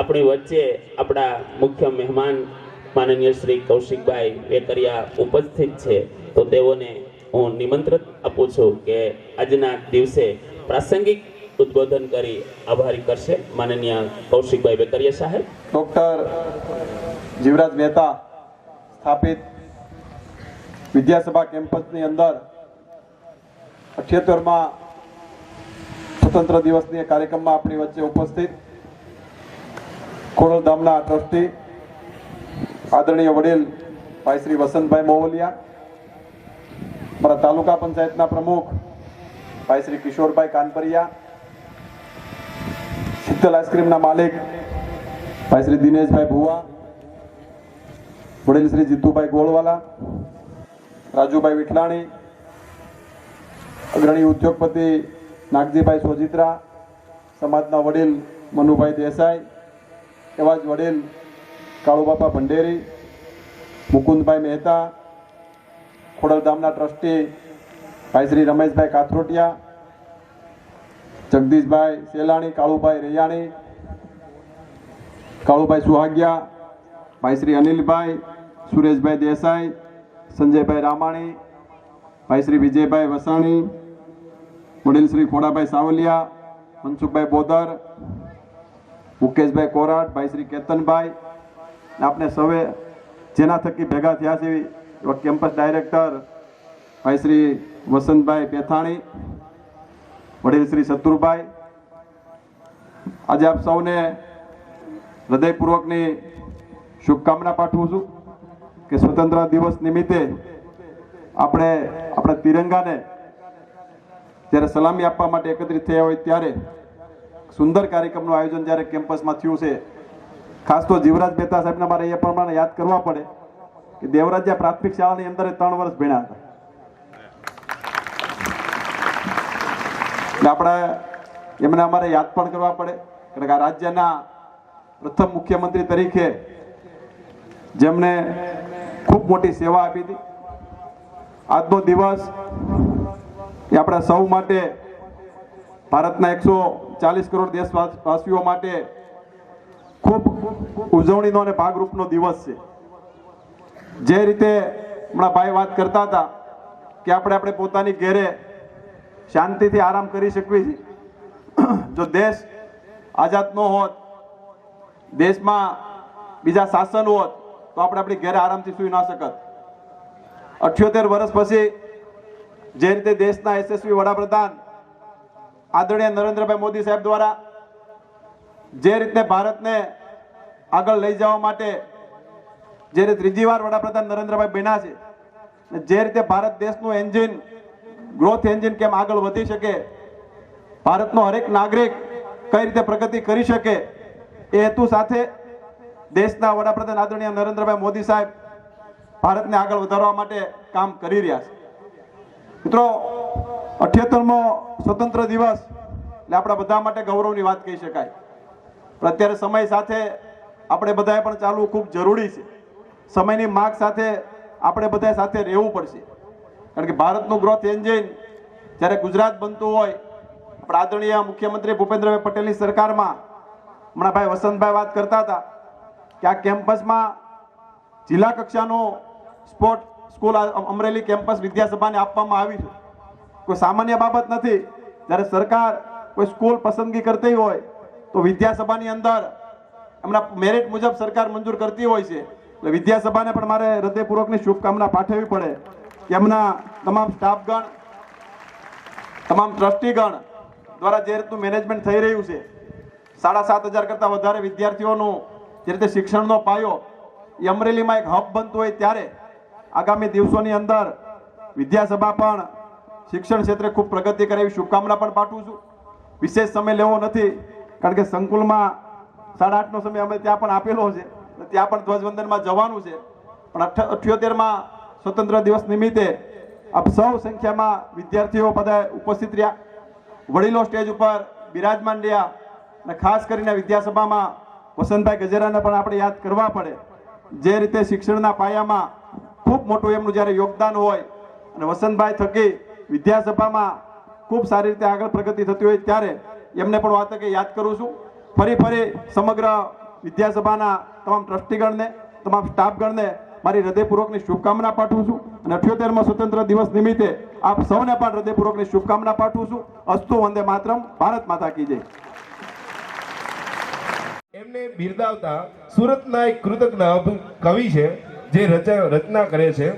આપણી વચ્ચે આપણા મુખ્ય મહેમાન માનનીય શ્રી કૌશિકભાઈ વેકરિયા ઉપસ્થિત છે. તો તેઓને હું નિમંત્રણ આપું છું કે આજના દિવસે પ્રાસંગિક ઉદ્બોધન કરી આભારી કરશે માનનીય કૌશિકભાઈ વેકરિયા સાહેબ. ડૉક્ટર જીવરાજ મહેતા સ્થાપિત વિદ્યાસભા કેમ્પસની અંદર 78માં સ્વતંત્ર દિવસની કાર્યક્રમમાં આપણી વચ્ચે ઉપસ્થિત ખોડલધામના ટ્રસ્ટી આદરણીય વડીલ ભાઈ શ્રી વસંતભાઈ મોવલિયા, મારા તાલુકા પંચાયતના પ્રમુખ ભાઈ શ્રી કિશોરભાઈ કાનપરિયા, શીતલ આઈસ્ક્રીમના માલિક ભાઈ શ્રી દિનેશભાઈ ભુવા, વડીલ શ્રી જીતુભાઈ ગોળવાલા, રાજુભાઈ વિઠલાણી, અગ્રણી ઉદ્યોગપતિ નાગજીભાઈ સોજિત્રા, સમાજના વડીલ મનુભાઈ દેસાઈ, એવા જ વડીલ કાળુબાપા ભંડેરી, મુકુંદભાઈ મહેતા, ખોડલધામના ટ્રસ્ટી ભાઈ શ્રી રમેશભાઈ કાથરોટિયા, જગદીશભાઈ સેલાણી, કાળુભાઈ રૈયાણી, કાળુભાઈ સુહાગિયા, ભાઈ શ્રી અનિલભાઈ, સુરેશભાઈ દેસાઈ, સંજયભાઈ રામાણી, ભાઈ શ્રી વિજયભાઈ વસાણી, વડીલ શ્રી ખોડાભાઈ સાવલિયા, મનસુખભાઈ બોદર, મુકેશભાઈ કોરાટ, ભાઈ શ્રી કેતનભાઈ, ને આપણે સૌએ જેના થકી ભેગા થયા છે એવા કેમ્પસ ડાયરેક્ટર ભાઈ શ્રી વસંતભાઈ પેથાણી, વડીલ શ્રી શત્રુભાઈ, આજે આપ સૌને હૃદયપૂર્વકની શુભકામના પાઠવું છું કે સ્વતંત્ર દિવસ નિમિત્તે આપણે આપણા તિરંગાને જ્યારે સલામી આપવા માટે એકત્રિત થયા હોય ત્યારે સુંદર કાર્યક્રમનું આયોજન જ્યારે કેમ્પસમાં થયું છે. ખાસ તો જીવરાજ મહેતા સાહેબને મારે એ પ્રમાણે યાદ કરવા પડે કે દેવરાજ્યા પ્રાથમિક શાળાની અંદર 3 વર્ષ ભણ્યા હતા. એટલે આપણે એમને અમારે યાદ પણ કરવા પડે કારણ કે આ રાજ્યના પ્રથમ મુખ્યમંત્રી તરીકે જેમને ખૂબ મોટી સેવા આપી હતી. આજનો દિવસ એ આપણા સૌ માટે, ભારતના 140 કરોડ દેશવાસીઓ માટે ખૂબ ઉજવણીનો અને ભાગરૂપનો દિવસ છે. જે રીતે હમણાં ભાઈ વાત કરતા હતા કે આપણે પોતાની ઘેરે શાંતિથી આરામ કરી શકીએ છીએ. જો દેશ આઝાદ ન હોત, દેશમાં બીજા શાસન હોત તો આપણે આપણી ઘેરે આરામથી સૂઈ ના શકત. 78 વર્ષ પછી જે રીતે દેશના યશસ્વી વડાપ્રધાન આદરણીય નરેન્દ્રભાઈ મોદી સાહેબ દ્વારા જે રીતે ભારતને આગળ લઈ જવા માટે જે રીતે ત્રીજી વાર વડાપ્રધાન નરેન્દ્રભાઈ બન્યા છે, જે રીતે ભારત દેશનું એન્જિન, ગ્રોથ એન્જિન કેમ આગળ વધી શકે, ભારતનો હરેક નાગરિક કઈ રીતે પ્રગતિ કરી શકે, એ હેતુ સાથે દેશના વડાપ્રધાન આદરણીય નરેન્દ્રભાઈ મોદી સાહેબ ભારતને આગળ વધારવા માટે કામ કરી રહ્યા છે. મિત્રો, 78મો સ્વતંત્ર દિવસ એટલે આપણા બધા માટે ગૌરવની વાત કહી શકાય. પણ અત્યારે સમય સાથે આપણે બધાએ પણ ચાલવું ખૂબ જરૂરી છે. સમયની માગ સાથે આપણે બધા સાથે રહેવું પડશે કારણ કે ભારતનું ગ્રોથ એન્જિન જ્યારે ગુજરાત બનતું હોય, આપણા આદરણીય મુખ્યમંત્રી ભૂપેન્દ્રભાઈ પટેલની સરકારમાં હમણાં ભાઈ વસંતભાઈ વાત કરતા હતા કે આ કેમ્પસમાં જિલ્લા કક્ષાનું સ્પોર્ટ સ્કૂલ અમરેલી કેમ્પસ વિદ્યાસભાને આપવામાં આવી છે. કોઈ સામાન્ય બાબત નથી. જ્યારે સરકાર કોઈ સ્કૂલ પસંદગી કરતી હોય તો વિદ્યાસભાની અંદર એમના મેરિટ મુજબ સરકાર મંજૂર કરતી હોય છે. એટલે વિદ્યાસભાને પણ મારે હૃદયપૂર્વકની શુભકામના પાઠવવી પડે કે એમના તમામ સ્ટાફગણ, તમામ ટ્રસ્ટીગણ દ્વારા જે રીતનું મેનેજમેન્ટ થઈ રહ્યું છે, 7,500 કરતાં વધારે વિદ્યાર્થીઓનું જે રીતે શિક્ષણનો પાયો એ અમરેલીમાં એક હબ બનતું હોય ત્યારે આગામી દિવસોની અંદર વિદ્યાસભા પણ શિક્ષણ ક્ષેત્રે ખૂબ પ્રગતિ કરે એવી શુભકામના પણ પાઠવું છું. વિશેષ સમય લેવો નથી કારણ કે સંકુલમાં 8:30નો સમય અમે ત્યાં પણ આપેલો છે, ત્યાં પણ ધ્વજવંદનમાં જવાનું છે. પણ 78માં સ્વતંત્ર દિવસ નિમિત્તે આપ સૌ સંખ્યામાં વિદ્યાર્થીઓ બધા ઉપસ્થિત રહ્યા, વડીલો સ્ટેજ ઉપર બિરાજમાન રહ્યા અને ખાસ કરીને વિદ્યાસભામાં વસંતભાઈ ગજેરાને પણ આપણે યાદ કરવા પડે. જે રીતે શિક્ષણના પાયામાં ખૂબ મોટું એમનું જ્યારે યોગદાન હોય અને વસંતભાઈ થકી વિદ્યાસભામાં ખૂબ સારી રીતે આગળ પ્રગતિ થતી હોય ત્યારે એમને પણ વાત કે યાદ કરું છું. ફરી સમગ્ર વિદ્યાસભાના તમામ ટ્રસ્ટીગણને, તમામ સ્ટાફગણને મારી હૃદયપૂર્વકની શુભકામના પાઠવું છું અને 78મા સ્વતંત્ર દિવસ નિમિત્તે આપ સૌને પણ હૃદયપૂર્વકની શુભકામના પાઠવું છું. અસ્તુ વંદે માતરમ. ભારત માતા કી જય. એમને બિરદાવતા સુરતના એક કૃતજ્ઞ કવિ છે જે રચના કરે છે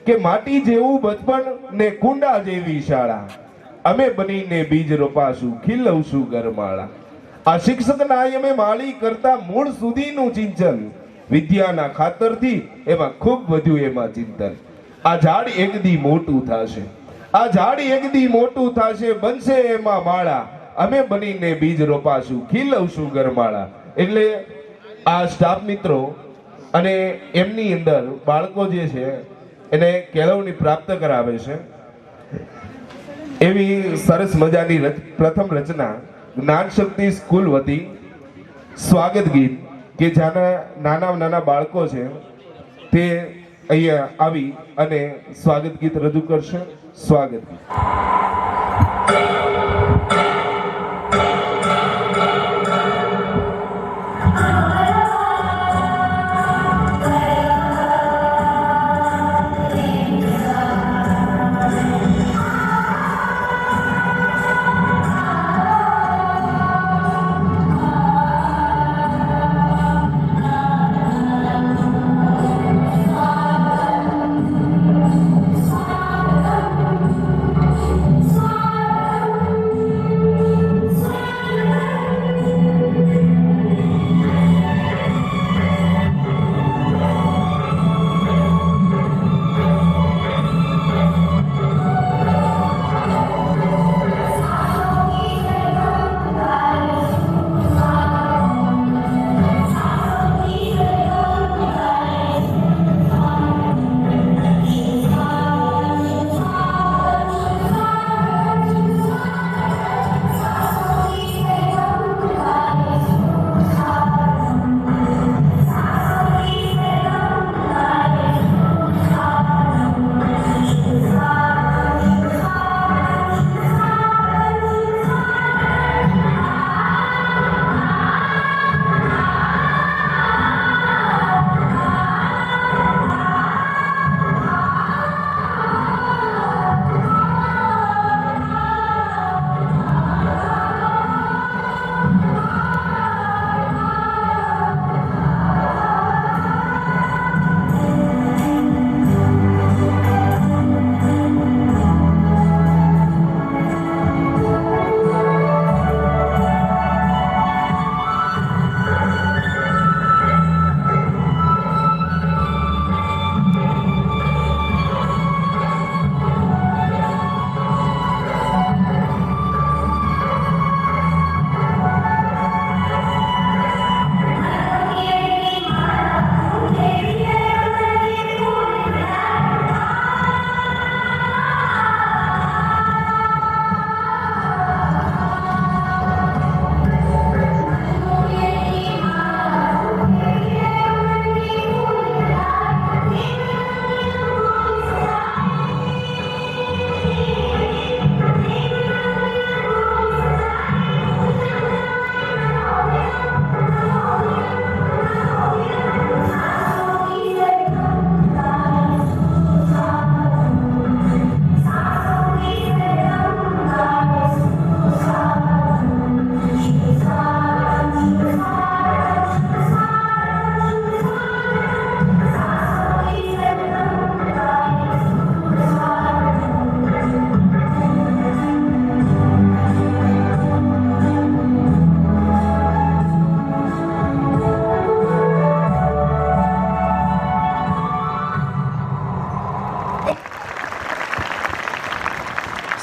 કે માટી જેવું બચપન ને કુંડા જેવી શાળા, અમે બનીને બીજ રોપાશું, ખીલવશું ગરમાળા. આ શિક્ષકના અમે માળી કરતા મૂળ સુધીનું ચિંતન, વિદ્યાના ખાતરથી એમાં ખૂબ વધ્યું એમાં ચિંતન. આ ઝાડ એક દી મોટું થશે, આ ઝાડ એક દી મોટું થશે, બનશે એમાં માળા, અમે બનીને બીજ રોપાશું, ખીલવશું ગરમાળા. એટલે આ સ્ટાફ મિત્રો અને એમની અંદર બાળકો જે છે એને કેળવણી પ્રાપ્ત કરાવે છે એવી સરસ મજાની પ્રથમ રચના જ્ઞાન શક્તિ સ્કૂલ વતી સ્વાગત ગીત કે જેના નાના બાળકો છે તે અહીંયા આવી અને સ્વાગત ગીત રજૂ કરશે. સ્વાગત ગીત.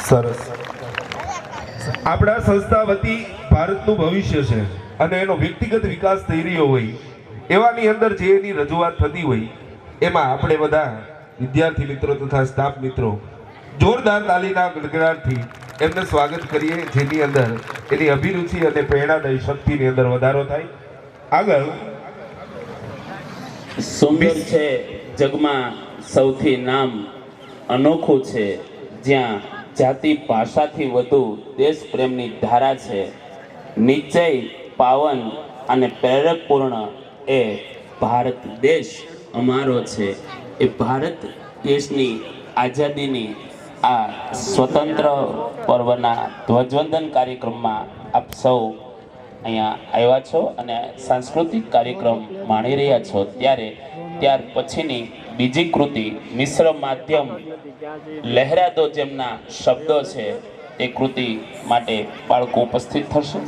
સરસ. આપણા સંસ્થા વતી ભારતનું ભવિષ્ય છે અને એનો વ્યક્તિગત વિકાસ થઈ રહ્યો હોય એવાની અંદર જે એની રજૂઆત થતી હોય એમાં આપણે બધા વિદ્યાર્થી મિત્રો તથા સ્ટાફ મિત્રો જોરદાર તાલીના ગડગડાટથી એમને સ્વાગત કરીએ, જેની અંદર એની અભિરુચિ અને પ્રેરણાદાયી શક્તિની અંદર વધારો થાય. આગળ સુંદર છે જગમાં સૌથી નામ અનોખું છે, જ્યાં જાતિ ભાષાથી વધુ દેશ પ્રેમની ધારા છે. નિશ્ચય પાવન અને પ્રેરકપૂર્ણ એ ભારત દેશ અમારો છે. એ ભારત દેશની આઝાદીની આ સ્વતંત્ર પર્વના ધ્વજવંદન કાર્યક્રમમાં આપ સૌ અહીંયા આવ્યા છો અને સાંસ્કૃતિક કાર્યક્રમ માણી રહ્યા છો. ત્યાર પછીની બીજી કૃતિ મિશ્ર માધ્યમ લહેરાદો જેમના શબ્દો છે તે કૃતિ માટે બાળકો ઉપસ્થિત થશે.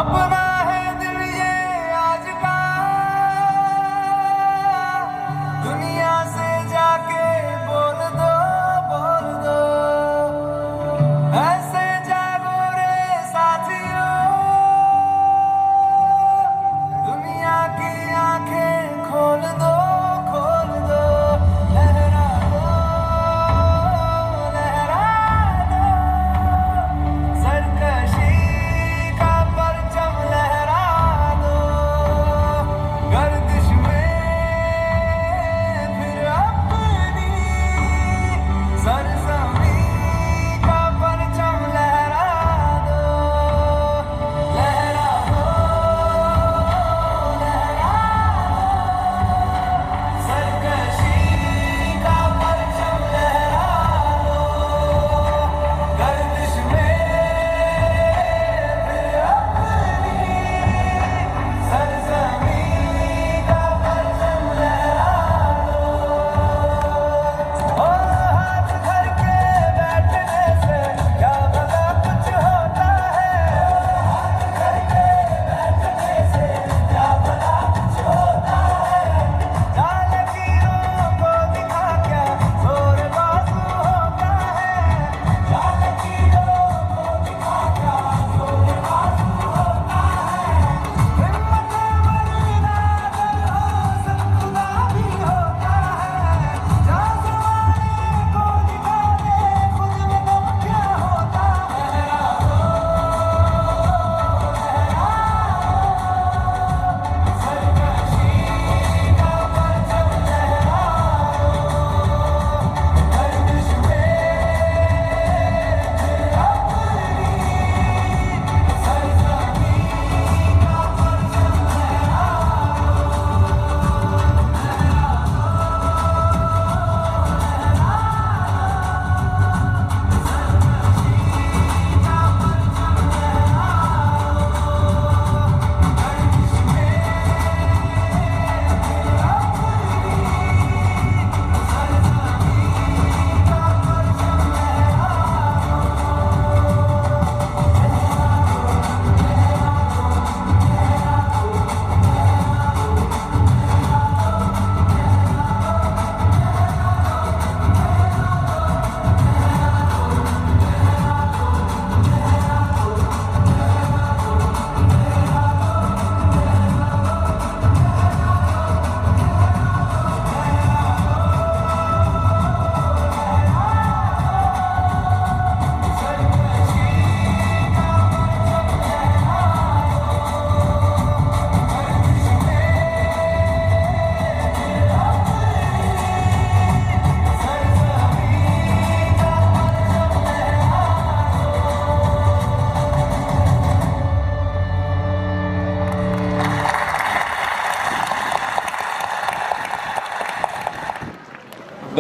अपना है दिल ये आज का, दुनिया से जाके बोल दो ऐसे जागो रे साथियों, दुनिया की आंखें खोल दो लहरा दो सरकशी का परचम लहरा दो, गर्दिश में फिर अपनी सरजमीं का परचम लहरा दो, सरकशी का परचम लहरा दो, गर्दिश में फिर अपनी सरजमीं का परचम लहरा दो। और हाथ धर के बैठने से क्या भला कुछ होता है, हाथ धर के बैठने से क्या भला कुछ होता है, जाल लकीरों को दिखा क्या जोर बाजू होता है, जाल लकीरों को दिखा क्या जोर बाजू होता है, हिम्मत मरना अगर हौसला खुदा भी होता है, जा ज़माने को दिखा दे खुद में दम क्या होता है, सरकशी का परचम लहरा दो, गर्दिश में फिर अपनी सरजमीं का परचम लहरा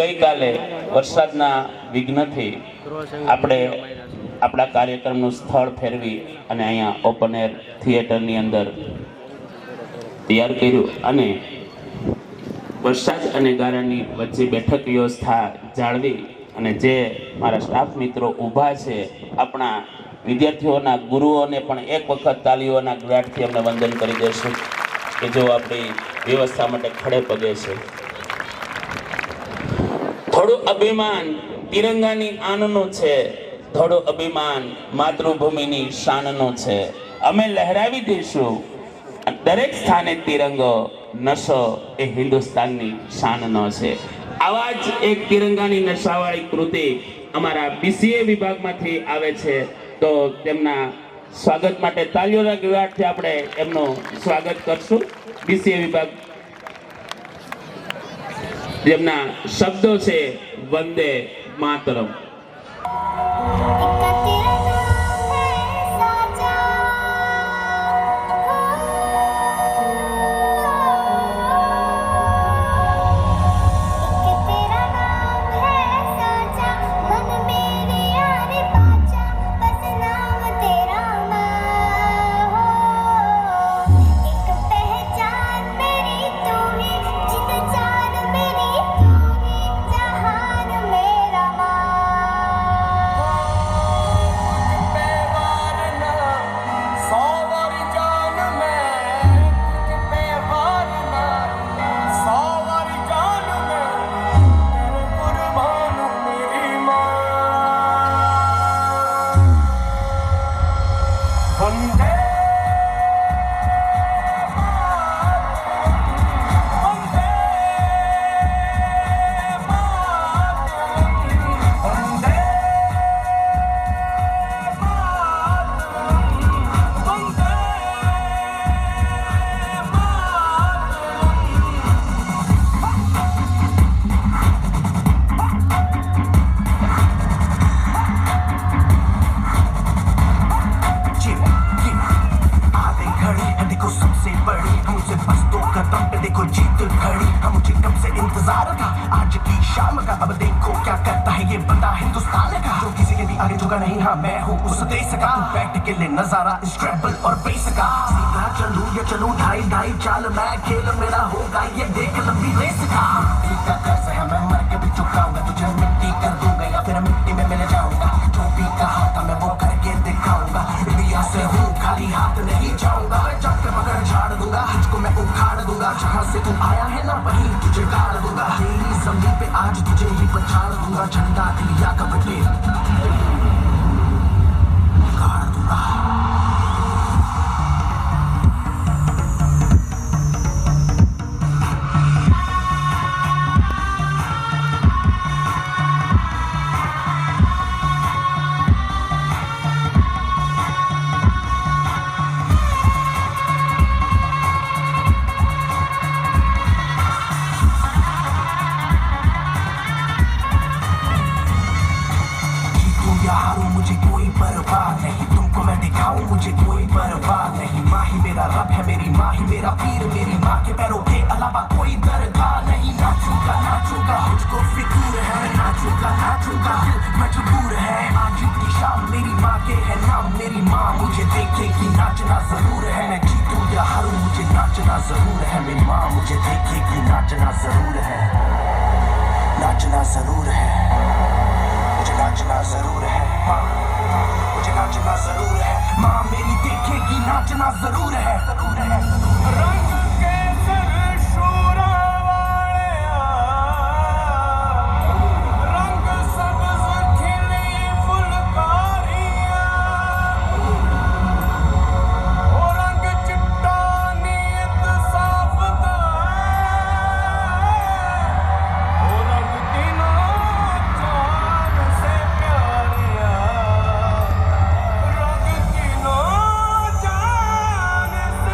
ગઈકાલે વરસાદના વિઘ્નથી આપણે આપણા કાર્યક્રમનું સ્થળ ફેરવી અને અહીંયા ઓપન એર થિયેટરની અંદર તૈયાર કર્યું અને વરસાદ અને ગારાની વચ્ચે બેઠક વ્યવસ્થા જાળવી અને જે મારા સ્ટાફ મિત્રો ઊભા છે આપણા વિદ્યાર્થીઓના ગુરુઓને પણ એક વખત તાલીઓના ગળાટથી અમને વંદન કરી દેશું કે જેઓ આપણી વ્યવસ્થા માટે ખડે પગે છે. થોડું અભિમાન તિરંગાની આનનું છે, થોડું અભિમાન માતૃભૂમિની શાનનું છે. અમે લહેરાવી દઈશું દરેક સ્થાને તિરંગો, નશો એ હિન્દુસ્તાનની શાનનો છે. આવા જ એક તિરંગાની નશાવાળી કૃતિ અમારા BCA વિભાગમાંથી આવે છે. તો તેમના સ્વાગત માટે તાલીઓના ગળાટથી આપણે એમનું સ્વાગત કરશું. BCA વિભાગ જેમના શબ્દો છે વંદે માતરમ. नजारा स्क्रैम्बल और बेस का सीधा चलूं या चलूं ढाई ढाई चाल मैं खेल मेरा होगा ये देख लंबी रेस का मिट्टी का कर्ज है मैं मर के भी चुकाऊंगा तुझे मिट्टी कर दूंगा या फिर मिट्टी में मिल जाऊंगा जो भी कहा था मैं वो करके दिखाऊंगा इंडिया से हूँ खाली हाथ नहीं जाऊंगा मैं जब के मगर झाड़ दूंगा तुझको मैं उखाड़ दूंगा जहाँ से तू आया है ना वहीं तुझे गाड़ दूंगा तेरी जमीन पे आज तुझे ही पछाड़ दूंगा झंडा इंडिया का बटे गाड़ दूंगा मुझे कोई परवाह नहीं तुमको मैं दिखाऊं मुझे कोई परवाह नहीं माँ ही मेरा रब है मेरी माँ ही मेरा पीर मेरी माँ के पैरों के अलावा कोई दरगाह नहीं नाचूंगा नाचूंगा मुझको फिक्र है नाचूंगा नाचूंगा मजबूर है आज की शाम मेरी माँ के है नाम मेरी माँ मुझे देखेगी नाचना जरूर है मैं जीतूं या हारूं मुझे नाचना जरूर है मेरी माँ मुझे देखेगी नाचना जरूर है नाचना जरूर है मुझे नाचना जरूर है मुझे नाचना जरूर है माँ मेरी देखेगी नाचना जरूर है रंग के सर शोरा वाले रंग सब्ज खिली फुलकारियां ओ रंग चिट्टा नीयत साफ दा ओ रंग तीनों जान से प्यारिया रंग तीनों जान से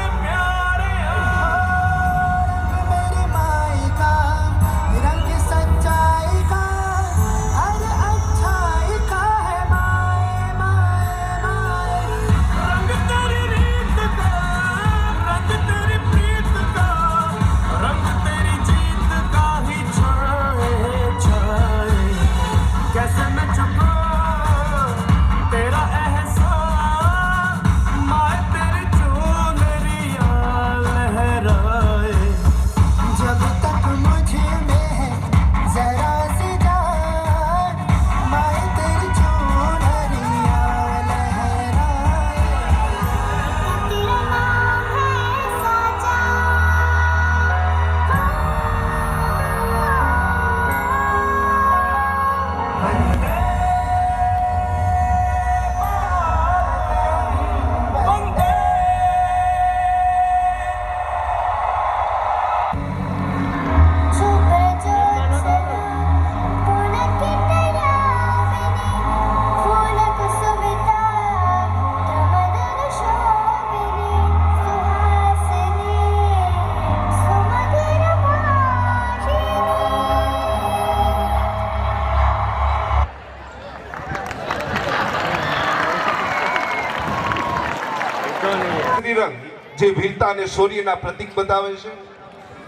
કેસરી રંગ જે વીરતા અને શૌર્યના પ્રતીક બતાવે છે,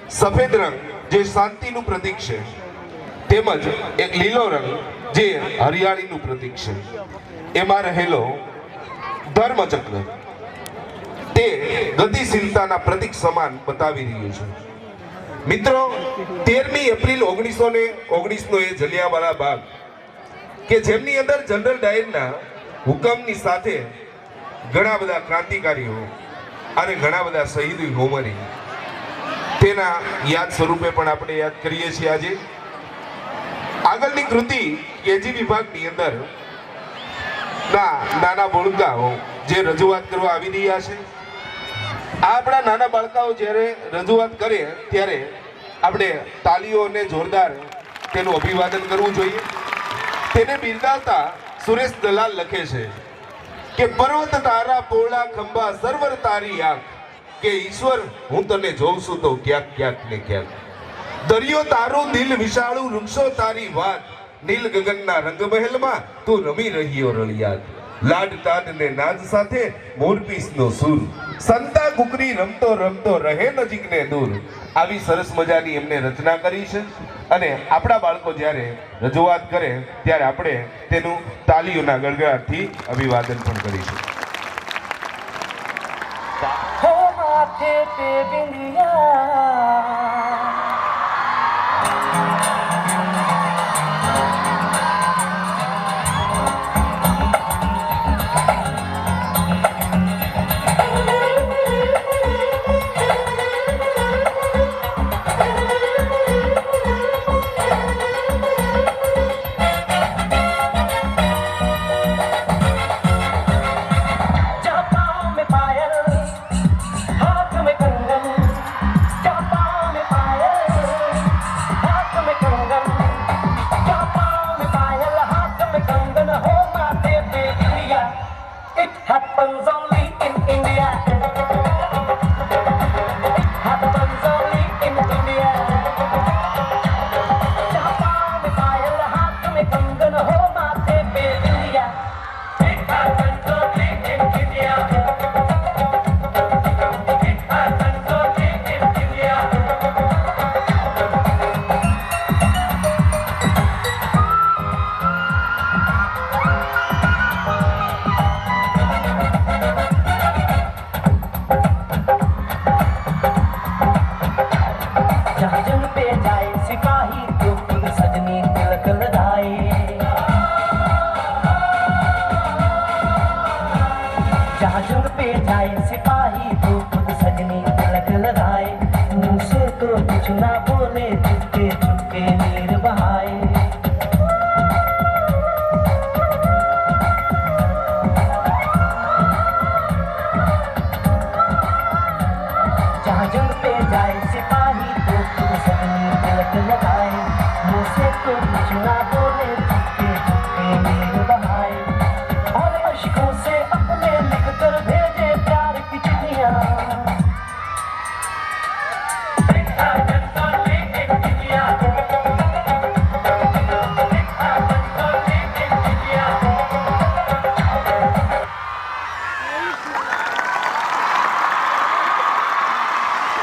સફેદ રંગ જે શાંતિનું પ્રતીક છે, તેમજ એક લીલો રંગ જે હરિયાળીનું પ્રતીક છે. એમાં રહેલો ધર્મચક્ર તે ગતિશીલતાના પ્રતીક સમાન બતાવી રહ્યું છે. મિત્રો, 13મી એપ્રિલ 1919નો એ જલિયાવાલા બાગ કે જેમની અંદર જનરલ ડાયરના હુકમની સાથે ઘણા બધા ક્રાંતિકારીઓ અને ઘણા બધા શહીદો મરી, તેના યાદ સ્વરૂપે પણ આપણે યાદ કરીએ છીએ. આજે આગળની કૃતિ કેજી વિભાગની અંદર નાના બાળકાઓ જે રજૂઆત કરવા આવી રહ્યા છે. આપણા નાના બાળકાઓ જ્યારે રજૂઆત કરે ત્યારે આપણે તાલીઓ અને જોરદાર તેનું અભિવાદન કરવું જોઈએ. તેને બિરદાવતા સુરેશ દલાલ લખે છે કે પર્વત તારા પોળા ખંભા સર્વર તારી આંખ, કે ઈશ્વર હું તને જોઉં છું તો ક્યાંક ક્યાંક ને ક્યાંક. દરિયો તારું દિલ વિશાળું, વૃક્ષો તારી વાત, નીલ ગગનના રંગમહેલમાં તું રમી રહ્યો રળિયાત. લાડ તાડ ને નાદ સાથે મોરપીસનો સૂર, સંતા કુકરી રમતો રમતો રહે નજીક ને દૂર. આવી સરસ મજાની એમને રચના કરી છે અને આપણા બાળકો જ્યારે રજૂઆત કરે ત્યારે આપણે તેનું તાલીઓના ગડગડાટથી અભિવાદન પણ કરીશું. हो माथे पे बिंदिया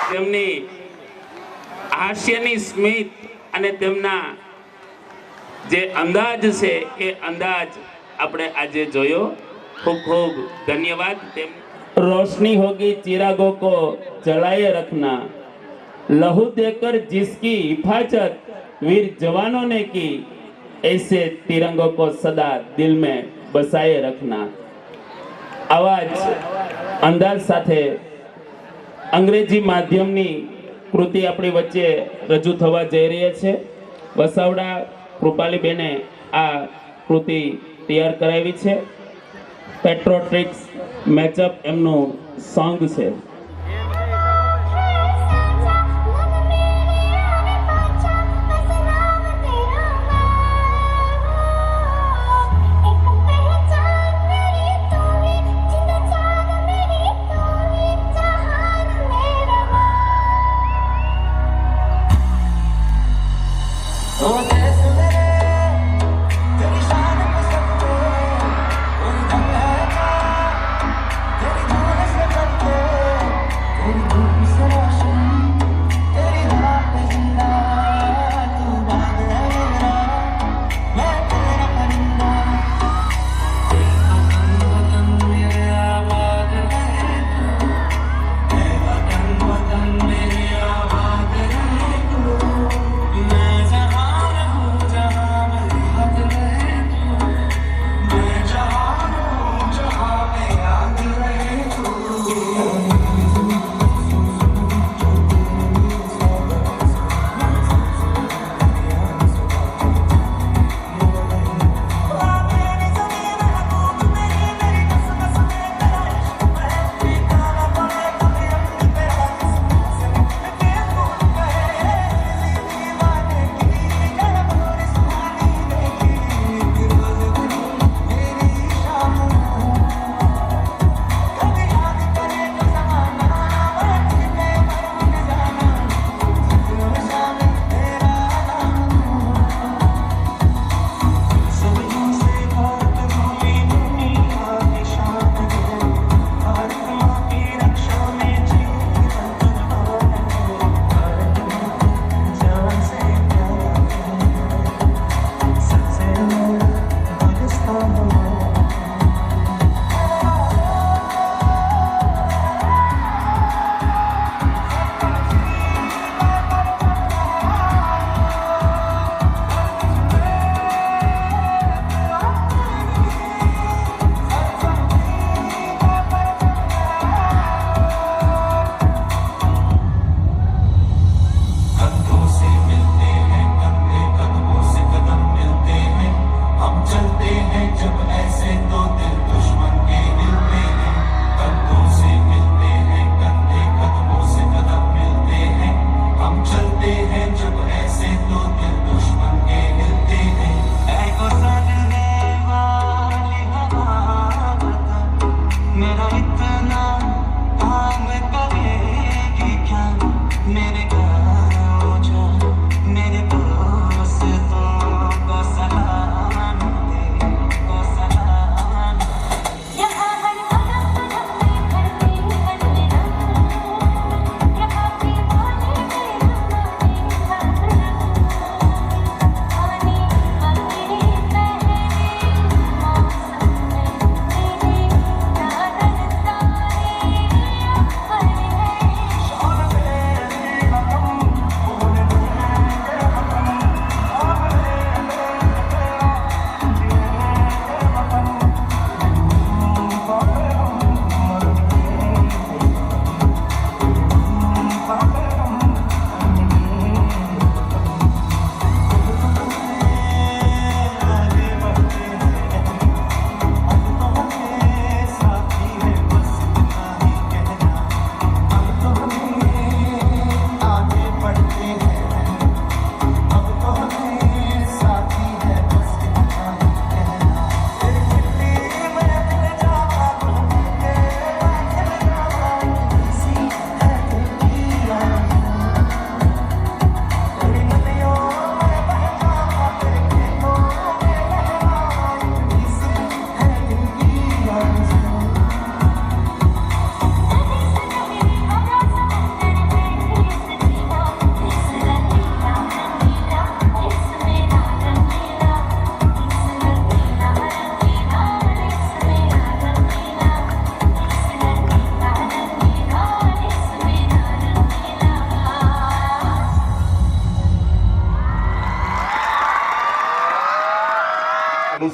તેમની હાસ્યની સ્મિત અને તેમના જે અંદાજ છે એ અંદાજ આપણે આજે જોયો. ખૂબ ખૂબ ધન્યવાદ. રોશની હોગી चिरागों को जलाए रखना, लहू देकर जिसकी हिफाजत वीर जवानों ने की, ऐसे तिरंगों को सदा दिल में बसाए रखना. આવા જ અંદાજ સાથે અંગ્રેજી માધ્યમની કૃતિ આપણી વચ્ચે રજૂ થવા જઈ રહી છે. વસાવડા કૃપાલીબેને આ કૃતિ તૈયાર કરાવી છે. પેટ્રોટ્રિક્સ મેચઅપ એમનું સોંગ છે. तेरी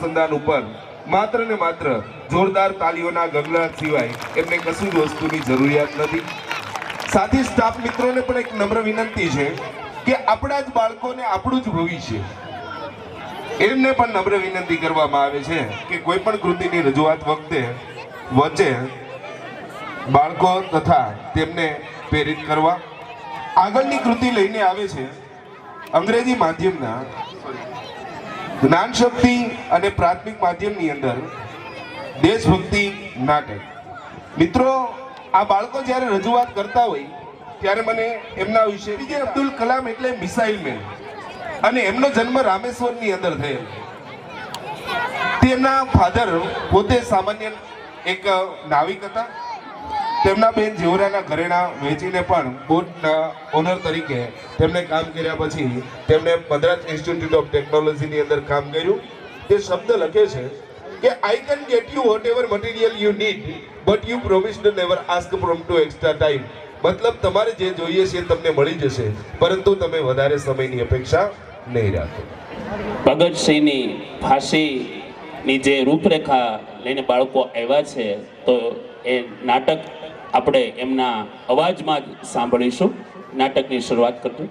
અનુસંધાન ઉપર માત્ર ને માત્ર જોરદાર તાલીઓના ગગડાટ સિવાય એમને કશું જ વસ્તુની જરૂરિયાત નથી. સાથી સ્ટાફ મિત્રોને પણ એક નમ્ર વિનંતી છે કે આપણા જ બાળકોને આપણું જ ભવિષ્ય, એમને પણ નમ્ર વિનંતી કરવામાં આવે છે કે કોઈ પણ કૃતિની રજૂઆત વખતે વચ્ચે બાળકો તથા તેમને પ્રેરિત કરવા. આગળની કૃતિ લઈને આવે છે અંગ્રેજી માધ્યમના જ્ઞાન શક્તિ અને પ્રાથમિક માધ્યમની અંદર દેશભક્તિ નાટક. મિત્રો, આ બાળકો જ્યારે રજૂઆત કરતા હોય ત્યારે મને એમના વિશે એપીજે અબ્દુલ કલામ એટલે મિસાઇલ મેન, અને એમનો જન્મ રામેશ્વરની અંદર થયેલો. તેમના ફાધર પોતે સામાન્ય એક નાવિક હતા. તેમના બેન જેવરાના ઘરેણા વેચીને પણ બોટના ઓનર તરીકે તેમણે કામ કર્યા. પછી તેમણે મદ્રાસ ઇન્સ્ટિટ્યૂટ ઓફ ટેકનોલોજીની અંદર કામ કર્યું. તે શબ્દ લખે છે કે I can get you whatever material you need but you promised never ask from to extra time. મતલબ તમારે જે જોઈએ છે તમને મળી જશે, પરંતુ તમે વધારે સમયની અપેક્ષા નહીં રાખો. ભગતસિંહની ફાંસીની જે રૂપરેખા લઈને બાળકો આવ્યા છે, તો એ નાટક આપણે એમના અવાજમાં જ સાંભળીશું. નાટકની શરૂઆત કરજો.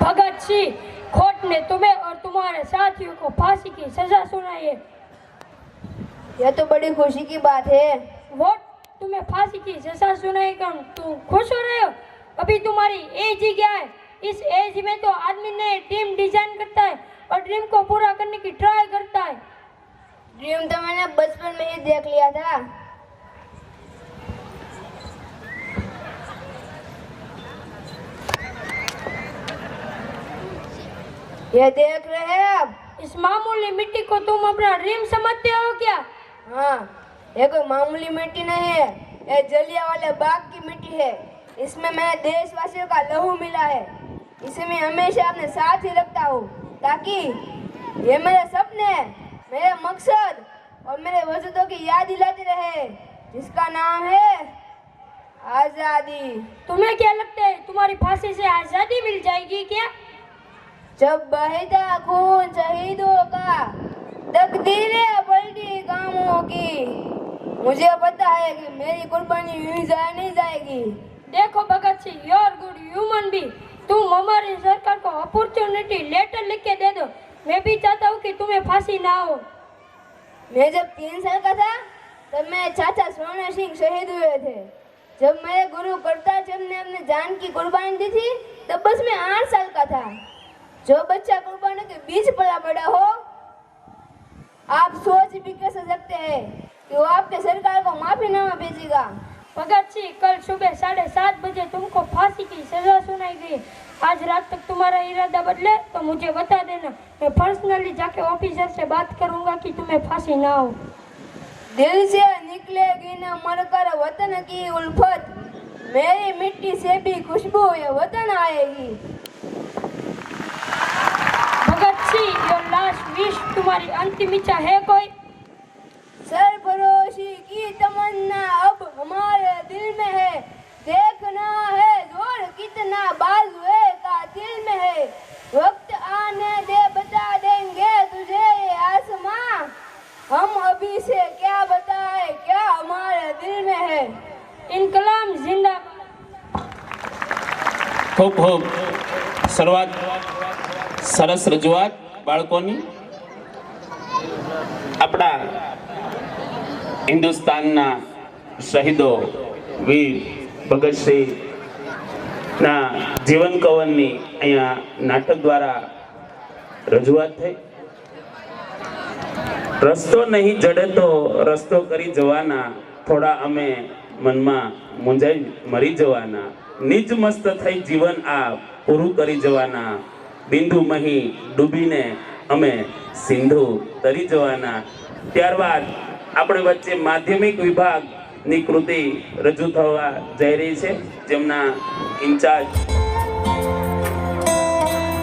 भगत सिंह खोट ने तुम्हें और तुम्हारे साथियों को फांसी की सजा सुनाई है। यह तो बड़ी खुशी की बात है। वोट तुम्हें फांसी की सजा सुनाई कर तुम खुश हो रहे हो? अभी तुम्हारी एज ही क्या है? इस एज में तो आदमी ने ड्रीम डिजाइन करता है और ड्रीम को पूरा करने की ट्राई करता है। ड्रीम तो मैंने बचपन में ही देख लिया था। ये देख रहे हैं आप? इस मामूली मिट्टी को तुम अपना ड्रीम समझते हो क्या? हाँ, ये कोई मामूली मिट्टी नहीं है, ये जलियांवाला बाग की मिट्टी है। इसमें मैंने देशवासियों का लहू मिला है। इसे मैं हमेशा अपने साथ ही रखता हूँ, ताकि ये मेरे सपने, मेरे मकसद और मेरे वजूदों की याद दिलाती रहे, जिसका नाम है आजादी। तुम्हें क्या लगता है तुम्हारी फांसी से आजादी मिल जाएगी क्या? जब बहता खून शहीदों का, तकदीरें पलटी कामों की, मुझे पता है कि मेरी कुर्बानी यूं जाए नहीं जाएगी। देखो Bhagat Singh, you are good human being. तुम हमारी सरकार को अपॉर्चुनिटी लेटर लिख के दे दो। मैं भी चाहता हूँ कि तुम्हें फांसी ना हो। मैं जब 3 साल का था तब मेरे चाचा स्वर्ण सिंह शहीद हुए थे। जब मेरे गुरु करतार चंद ने अपने जान की कुर्बानी दी थी तब बस मैं 8 साल का था। जो बच्चा कुर्बानी के बीच पला बड़ा हो, आप सोच भी कैसे सकते हैं कि वो आपके सरकार को माफीनामा भेजेगा? भगत सिंह, कल सुबह 7:30 बजे तुमको फांसी की सजा सुनाई गई। आज रात तक तुम्हारा इरादा बदले तो मुझे बता देना। मैं पर्सनली जाके ऑफिसर से बात करूंगा कि तुम्हें फांसी ना हो। दिल से निकलेगी न मरकर वतन की उल्फत, मेरी मिट्टी से भी खुशबू ये वतन आएगी। Bhagat Singh, your last wish, तुम्हारी अंतिम इच्छा है कोई? सरफरोशी की तमन्ना अब हमारे दिल में है। देखना है जोर कितना बाजुए का दिल में है। वक्त आने दे बता देंगे तुझे ये आसमां, हम अभी से क्या बताए क्या हमारे दिल में है। इनकलाब जिंदा। ખૂબ ખૂબ શરૂઆત, સરસ રજૂઆત બાળકોની. આપણા હિન્દુસ્તાનના શહીદો વીર ભગતસિંહના જીવન કવનની અહીંયા નાટક દ્વારા રજૂઆત થઈ. રસ્તો નહીં જડે તો રસ્તો કરી જવાના, થોડા અમે મનમાં મૂંઝાઈ મરી જવાના, નિજ મસ્ત થઈ જીવન આ પૂરું કરી જવાના, બિંદુ મહી ડૂબીને અમે સિંધુ તરી જવાના. ત્યારબાદ આપણે વચ્ચે માધ્યમિક વિભાગની કૃતિ રજૂ થવા જઈ રહી છે, જેમના ઇન્ચાર્જ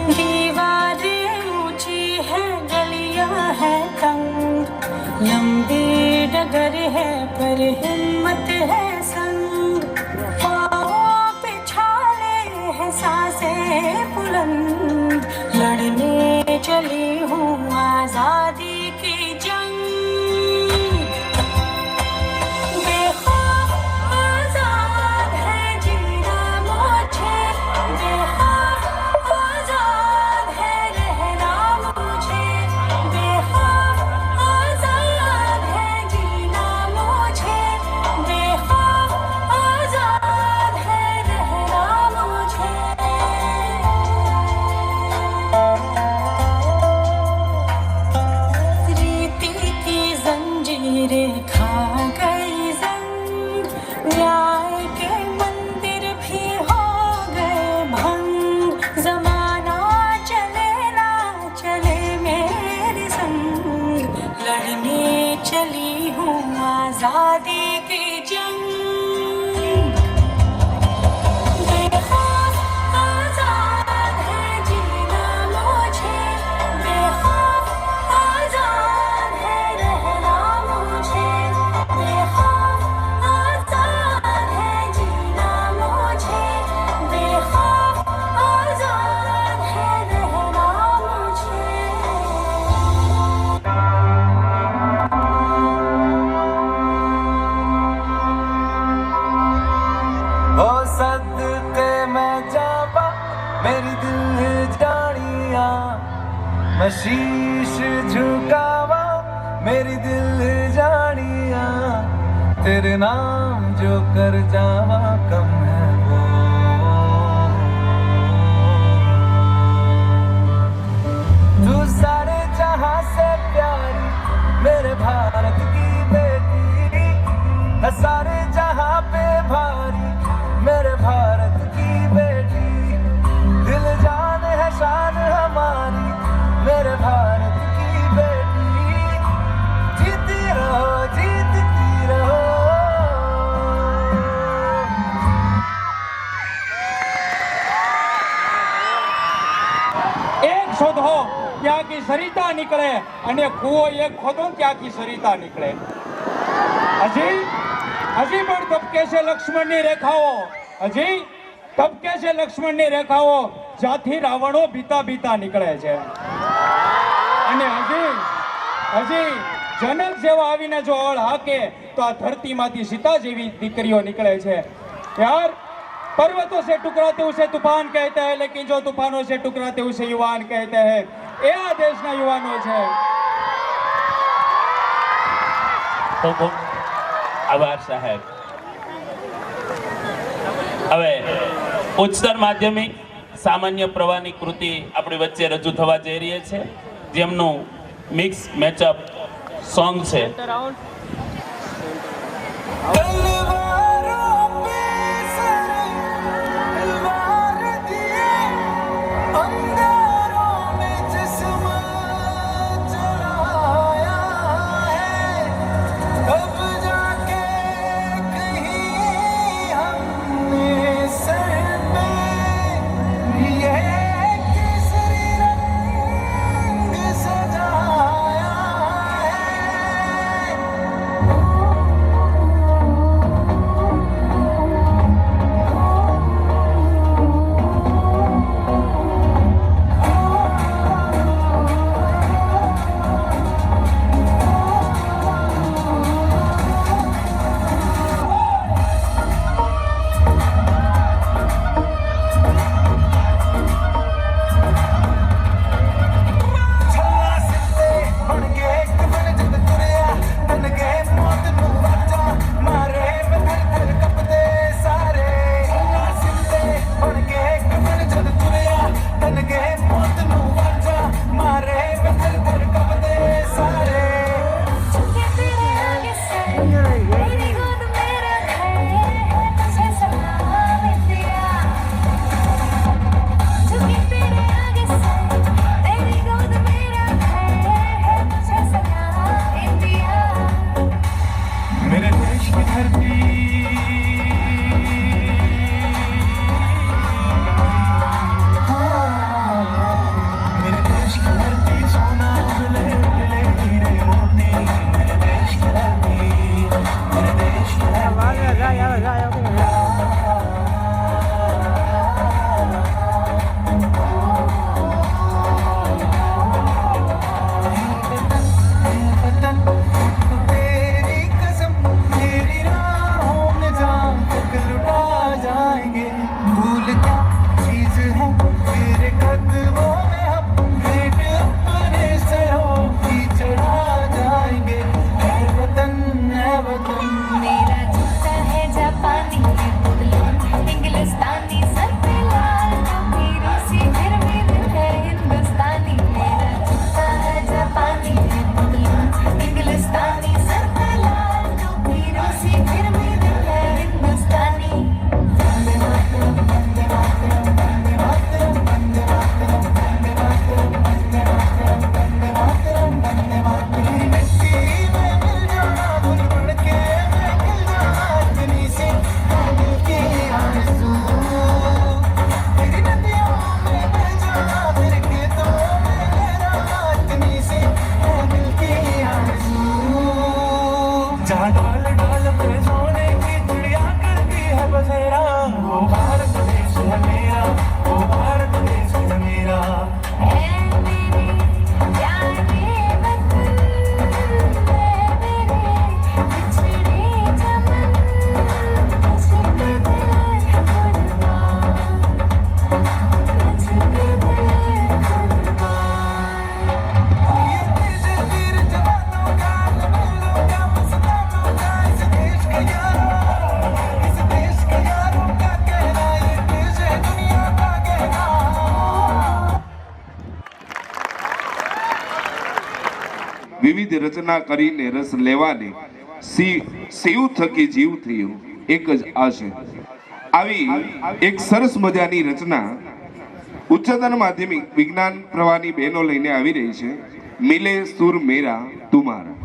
दीवारें ऊंची है, गलियां है तंग, लंबी डगर है पर हिम्मत है संग, पाँवों पे छाले हैं सांसें बुलंद, लड़ने चली हूँ आजादी आजादी की जंग बेखौफ आजाद है जीना मुझे बेखौफ आजाद है रहना मुझे बेखौफ आजाद है जीना मुझे बेखौफ आजाद है रहना मुझे ओ सदके मैं जावा मेरी दिल जानिया मैं शीश झुकावा मेरी दिल जानिया तेरे नाम जो कर जावा कम है वो तू सारे जहां से प्यारी मेरे भारत की बेटी है सारे जहां पे भारी मेरे भारत की बेटी दिल जान है शान हमारी मेरे भारत की बेटी जीती रहो जीतती रहो एक शोधो ત્યાં કી સરિતા નીકળે અને કૂવો એક ખોદો ત્યાં કી સરિતા નીકળે હજી પણ તબકે છે લક્ષ્મણની રેખાઓ હજી તબકે છે લક્ષ્મણની રેખાઓ જ્યાંથી રાવણો બીતા બીતા નીકળે છે અને હજી જનક જેવા આવીને જો હળ હાકે તો આ ધરતીમાંથી સીતા જેવી દીકરીઓ નીકળે છે यार पर्वतों से टुकराते उसे तूफान कहते हैं लेकिन जो तूफानों से टुकराते उसे युवान कहते हैं એ આ દેશના યુવાનો છે ખૂબ ખૂબ આભાર સાહેબ હવે ઉચ્ચતર માધ્યમિક સામાન્ય પ્રવાહની કૃતિ આપણી વચ્ચે રજૂ થવા જઈ રહી છે જેમનું મિક્સ મેચઅપ સોંગ છે तेरी कसम तेरी राहों में जा જ રચના કરીને રસ લેવાને શિવ થકી જીવ થયું એક જ આશે. આવી એક સરસ મજાની રચના ઉચ્ચતર માધ્યમિક વિજ્ઞાન પ્રવાહની બહેનો લઈને આવી રહી છે. મિલે સુર મેરા તુમારા.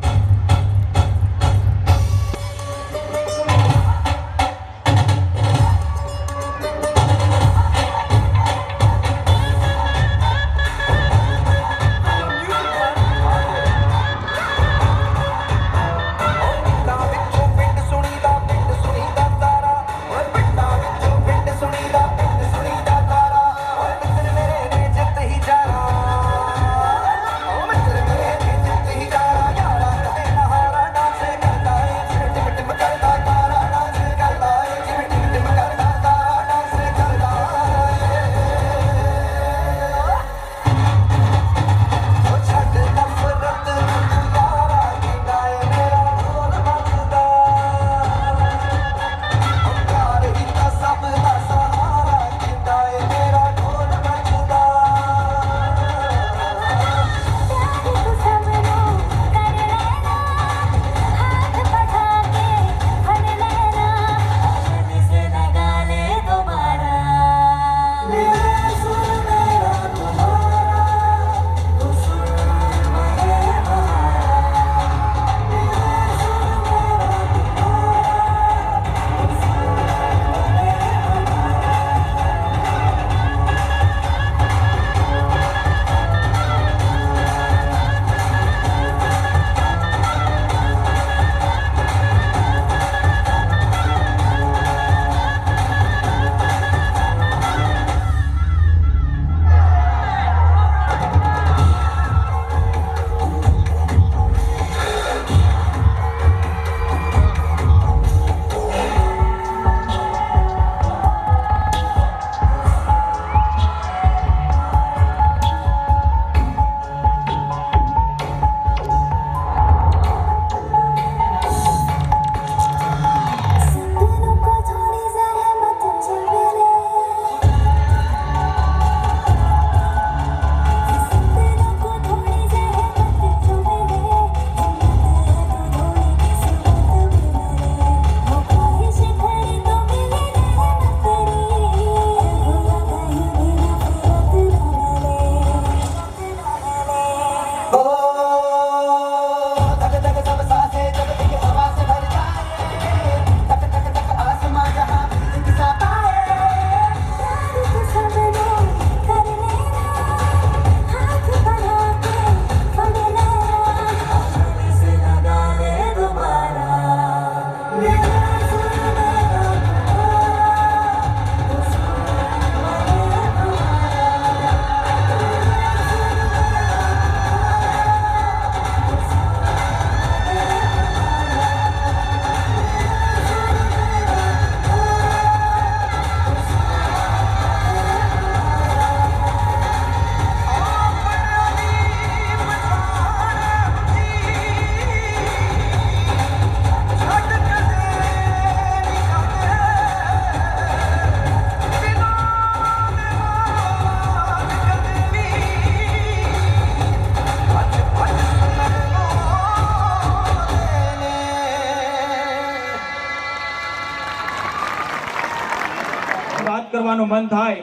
કરવાનું મન થાય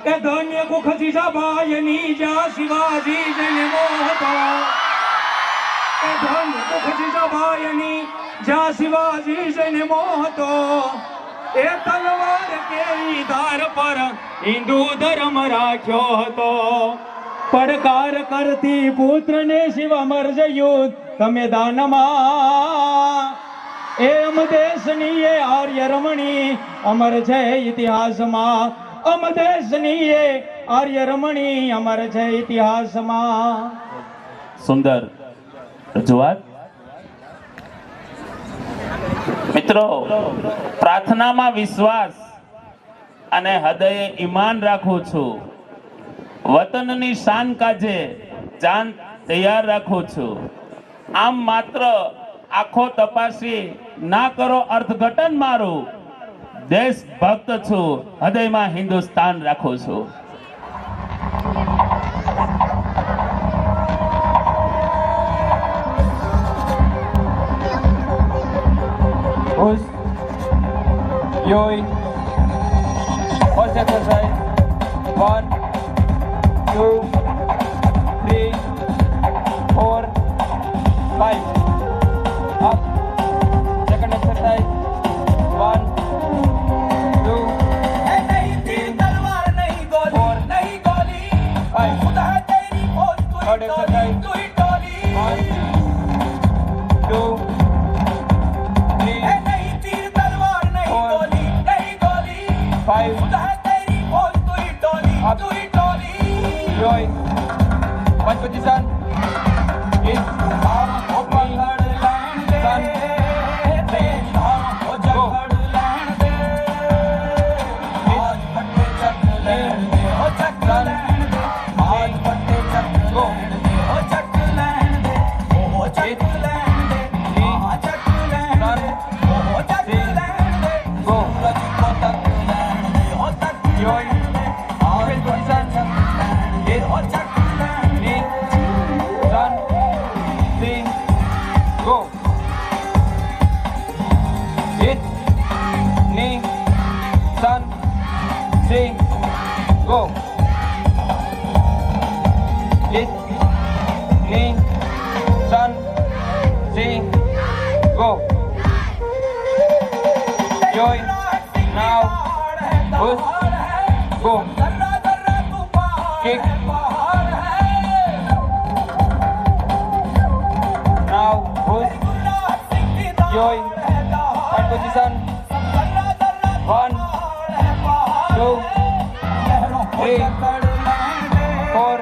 કે ધન્ય કુખજી સભાયની જા શિવાજી જન્મો હતો. કે ધન્ય કુખજી સભાયની જા શિવાજી જન્મો હતો. એ તલવાર કેવી ધાર પર હિન્દુ ધર્મ રાખ્યો હતો. પડકાર કરતી પુત્રને શિવ અમર જયું તમે દાનમાં. એમ દેશની એ આર્ય રમણી અમર છે ઇતિહાસમાં. અમ દેશની એ આર્ય રમણી અમર છે ઇતિહાસમાં. સુંદર રજૂઆત. મિત્રો, પ્રાર્થનામાં વિશ્વાસ અને હૃદયે ઈમાન રાખું છું. વતનની શાન કાજે જાન તૈયાર રાખું છું. આમ માત્ર આંખો તપાસી ના કરો અર્થઘટન મારું. દેશ ભક્ત છું, હૃદયમાં હિન્દુસ્તાન રાખું છું. push, yoi, first exercise, 1, 2, 3, 4, 5, up, second exercise, 1, 2, 3, 4, 5, third exercise, 1, 2, 3, 4, 5, up, joy, one position, is, open, sun, go, go. Hit, knee, sun, sing, go. Join, now, push, go. Kick. Now, push, join, right position. 1, 2, 3, 4,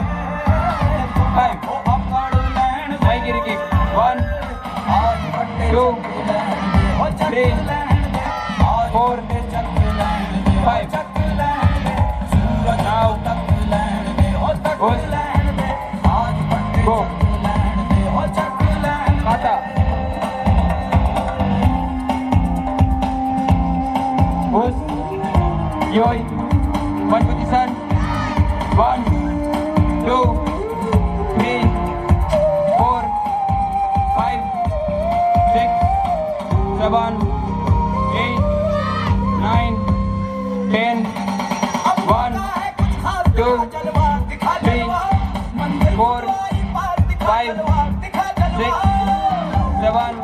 5. Maigiri kick. 1, 2, 3, 4, 5. Now, push, go. Kata. Push, yoi. One position. 1, 2, 3, 4, 5, 6, 7, 8, 9, 10. 1, 2, 3, 4, 5, 6, 7,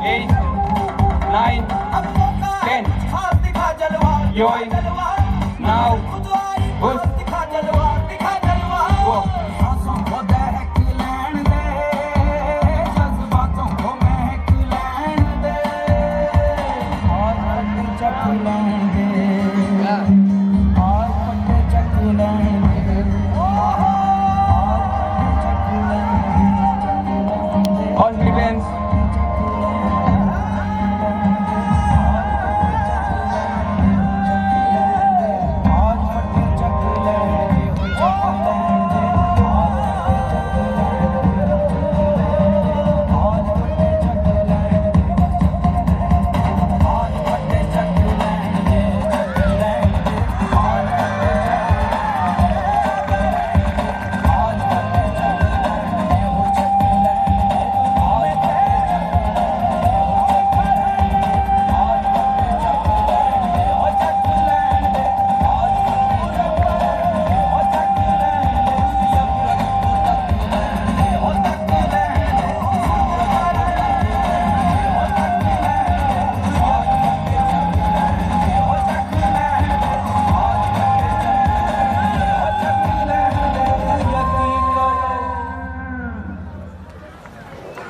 8, 9, 10. Yoi. Now, push, go. All depends.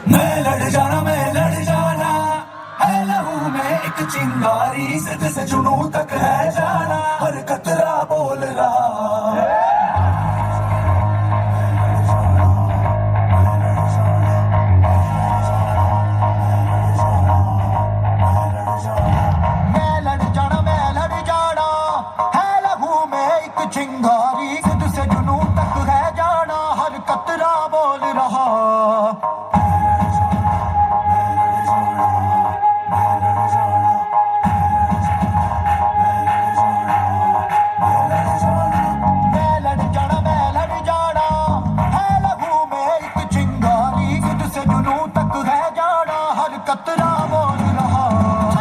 मैं लड़ जाना है लहू में एक चिंगारी सिद्ध से जुनू तक है जाना हर कतरा बोल रहा मैं लड़ जाना है लहू में एक चिंगारी सिद्ध से जुनू तक है जाना हर कतरा बोल रहा कतरा बोल रहा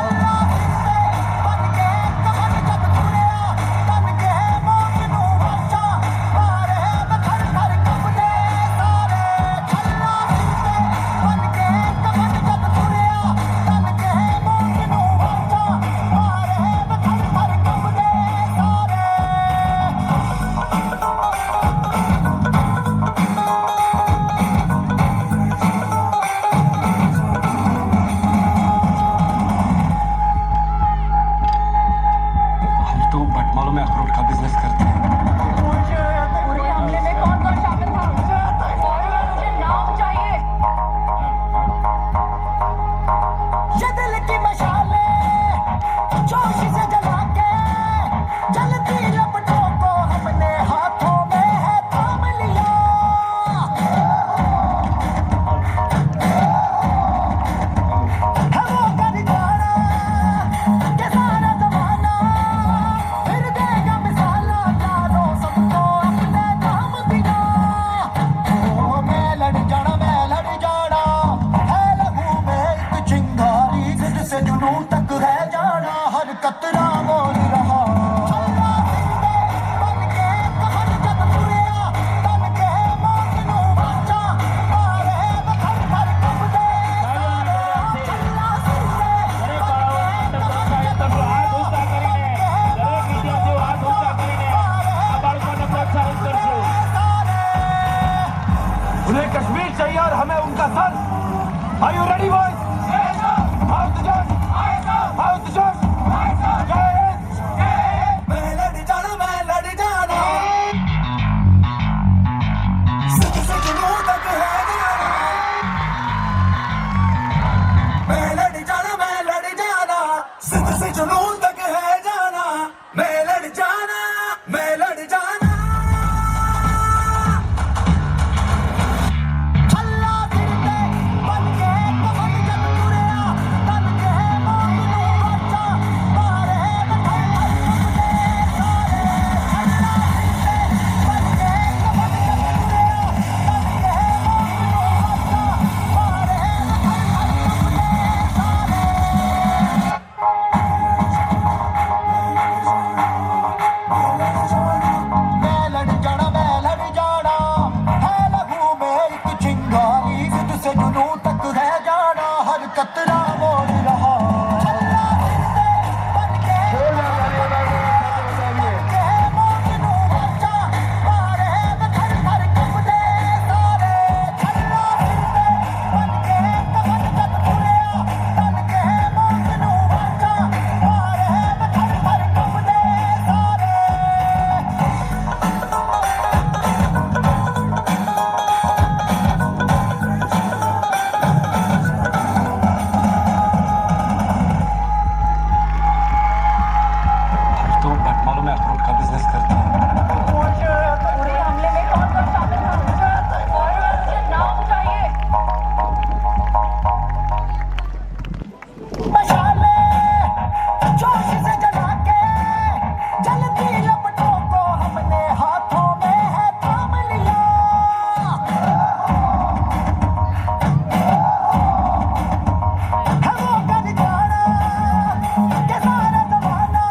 जुनू तक है जाना हर कतरा मोल रहा छल्ला सिंधे बन के कहर जब तुरिया तन के मौत नू बचा मारे बखर कर कब दे सारे छल्ला सिंधे बन के कहर जब उन्हें कश्मीर चाहिए और हमें उनका sir. Are you ready, boys? Out the judge! Out the judge! मैं लड़ जाना सिद्ध से जुनू तक है जाना मैं लड़ जाना सिद्ध से जुनू तक है जाना मैं लड़ जाना छल्ला सिंधे बन के कहर जब तुरिया तन के मौत नू बचा मारे बखर कर कब दे सारे छल्ला सिंधे बन के कहर जब तुरिया तन के मौत नू बचा मारे बखर कर कब दे सारे मैं लड़ जाना है लहू में एक चिंगारी जिद से जुनू तक है जाना हर कतरा मोल रहा छल्ला सिंधे बन के मौत नू बचा मारे बखर कर कब दे सारे छल्ला सिंधे बन के कहर जब तुरिया तन के मौत नू बचा मारे बखर कर कब दे सारे तो मालूम है अखरोट का बिजनेस करता हूँ। पूरे हमले में कौन कौन शामिल था और उसके नाम चाहिए। मशाले जोश से जला के जलती लपटों को हमने हाथों में है थाम लिया है वो कर जाना के सारा जमाना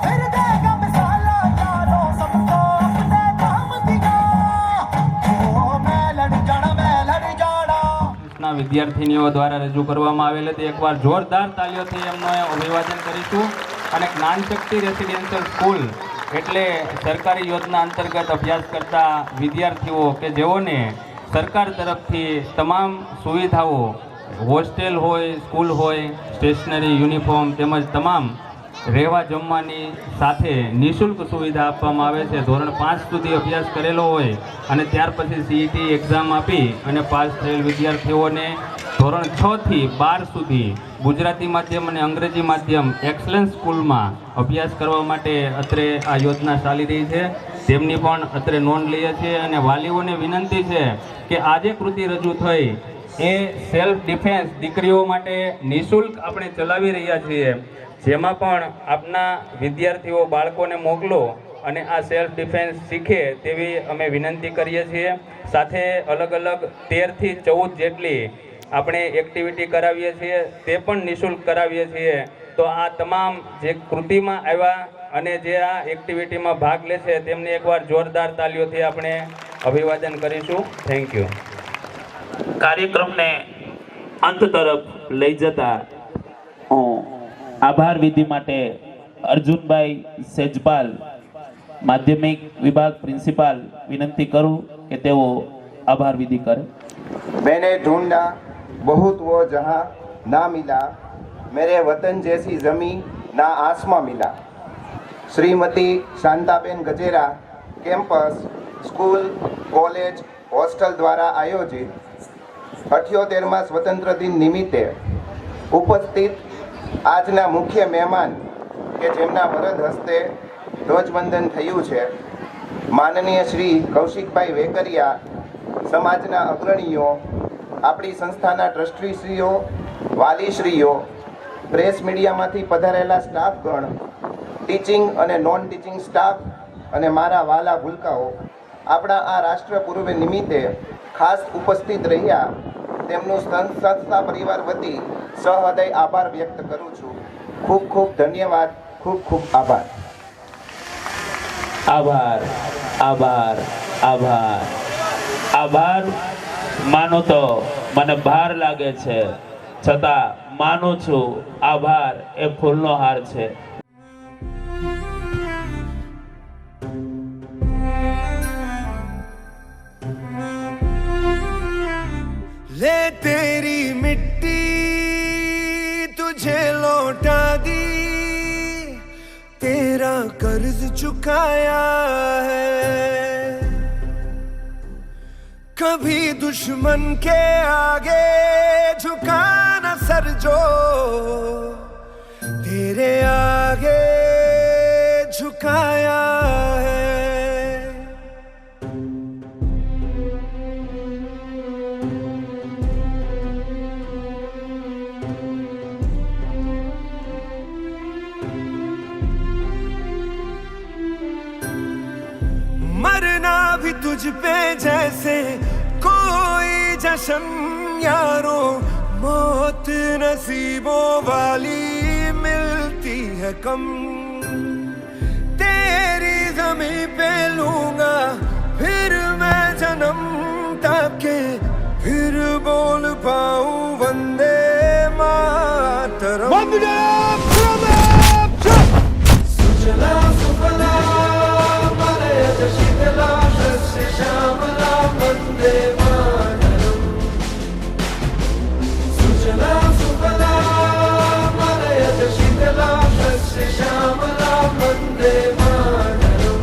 फिर देगा मिसाला यारों सबको अपने काम दिया ओ मैं लड़ जाना ના વિદ્યાર્થીનીઓ દ્વારા રજૂ કરવામાં આવેલ હતી. એકવાર જોરદાર તાલીઓથી એમનું અભિવાદન કરીશું. અને જ્ઞાનશક્તિ રેસિડેન્શિયલ સ્કૂલ એટલે સરકારી યોજના અંતર્ગત અભ્યાસ કરતા વિદ્યાર્થીઓ કે જેઓને સરકાર તરફથી તમામ સુવિધાઓ હોસ્ટેલ હોય, સ્કૂલ હોય, સ્ટેશનરી, યુનિફોર્મ તેમજ તમામ રહેવા જમવાની સાથે નિઃશુલ્ક સુવિધા આપવામાં આવે છે. ધોરણ 5 સુધી અભ્યાસ કરેલો હોય અને ત્યાર પછી CET એક્ઝામ આપી અને પાસ થયેલ વિદ્યાર્થીઓને ધોરણ 6 થી 12 સુધી ગુજરાતી માધ્યમ અને અંગ્રેજી માધ્યમ એક્સલન્સ સ્કૂલમાં અભ્યાસ કરવા માટે અત્રે આ યોજના ચાલી રહી છે. તેમની પણ અત્રે નોંધ લઈએ છીએ અને વાલીઓને વિનંતી છે કે આજે કૃતિ રજૂ થઈ એ સેલ્ફ ડિફેન્સ દીકરીઓ માટે નિઃશુલ્ક આપણે ચલાવી રહ્યા છીએ. જેમાં પણ આપના વિદ્યાર્થીઓ બાળકોને મોકલો અને આ સેલ્ફ ડિફેન્સ શીખે તેવી અમે વિનંતી કરીએ છીએ. સાથે અલગ અલગ 13 થી 14 જેટલી આપણે એક્ટિવિટી કરાવીએ છીએ, તે પણ નિઃશુલ્ક કરાવીએ છીએ. તો આ તમામ જે કૃતિમાં આવ્યા અને જે આ એક્ટિવિટીમાં ભાગ લે છે તેમને એકવાર જોરદાર તાલીઓથી આપણે અભિવાદન કરીશું. Thank you. કાર્યક્રમને અંત તરફ લઈ જતા હું આભાર વિધિ માટે અર્જુનભાઈ સેજપાલ માધ્યમિક વિભાગ પ્રિન્સિપાલ વિનંતી કરું કે તેઓ આભાર વિધિ કરે. मैंने ढूंढा बहुत वो जहां ना मिला मेरे वतन जैसी जमीन ना आसमां मिला. Shrimati Shantaben Gajera campus school college hostel द्वारा आयोजित 78मा स्वतंत्र दिन निमित्ते उपस्थित આજના મુખ્ય મહેમાન કે જેમના વરદ હસ્તે ધ્વજવંદન થયું છે, માનનીય શ્રી કૌશિકભાઈ વેકરિયા, સમાજના અગ્રણીઓ, આપણી સંસ્થાના ટ્રસ્ટીશ્રીઓ, વાલીશ્રીઓ, પ્રેસ મીડિયામાંથી પધારેલા સ્ટાફગણ, ટીચિંગ અને નોન ટીચિંગ સ્ટાફ અને મારા વાલા ભૂલકાઓ, આપણા આ રાષ્ટ્ર પૂર્વ નિમિત્તે ખાસ ઉપસ્થિત રહ્યા તેમનું સંસ્થા પરિવાર વતી સહૃદય આભાર વ્યક્ત કરું છું. ખૂબ ખૂબ ધન્યવાદ. ખૂબ ખૂબ આભાર. આભાર આભાર આભાર આભાર. માનો તો મને ભાર લાગે છે, છતાં માનું છું આભાર એ ફૂલનો હાર છે. ले तेरी मिट्टी तुझे लौटा दी, तेरा कर्ज चुकाया है. कभी दुश्मन के आगे झुका न सर जो, तेरे आगे झुकाया है. मरना भी तुझ पे जैसे कोई जश्न यारो, मौत नसीबों वाली मिलती है कम. तेरी ज़मीं पे लूंगा फिर मैं जन्म, ताकि फिर बोल पाऊं वंदे मातरम. सुजला सुफला शीतला शस्य श्यामला वंदे मातरम. सुजला सुफला मलयज शीतला शस्य श्यामला वंदे मातरम.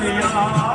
Yeah.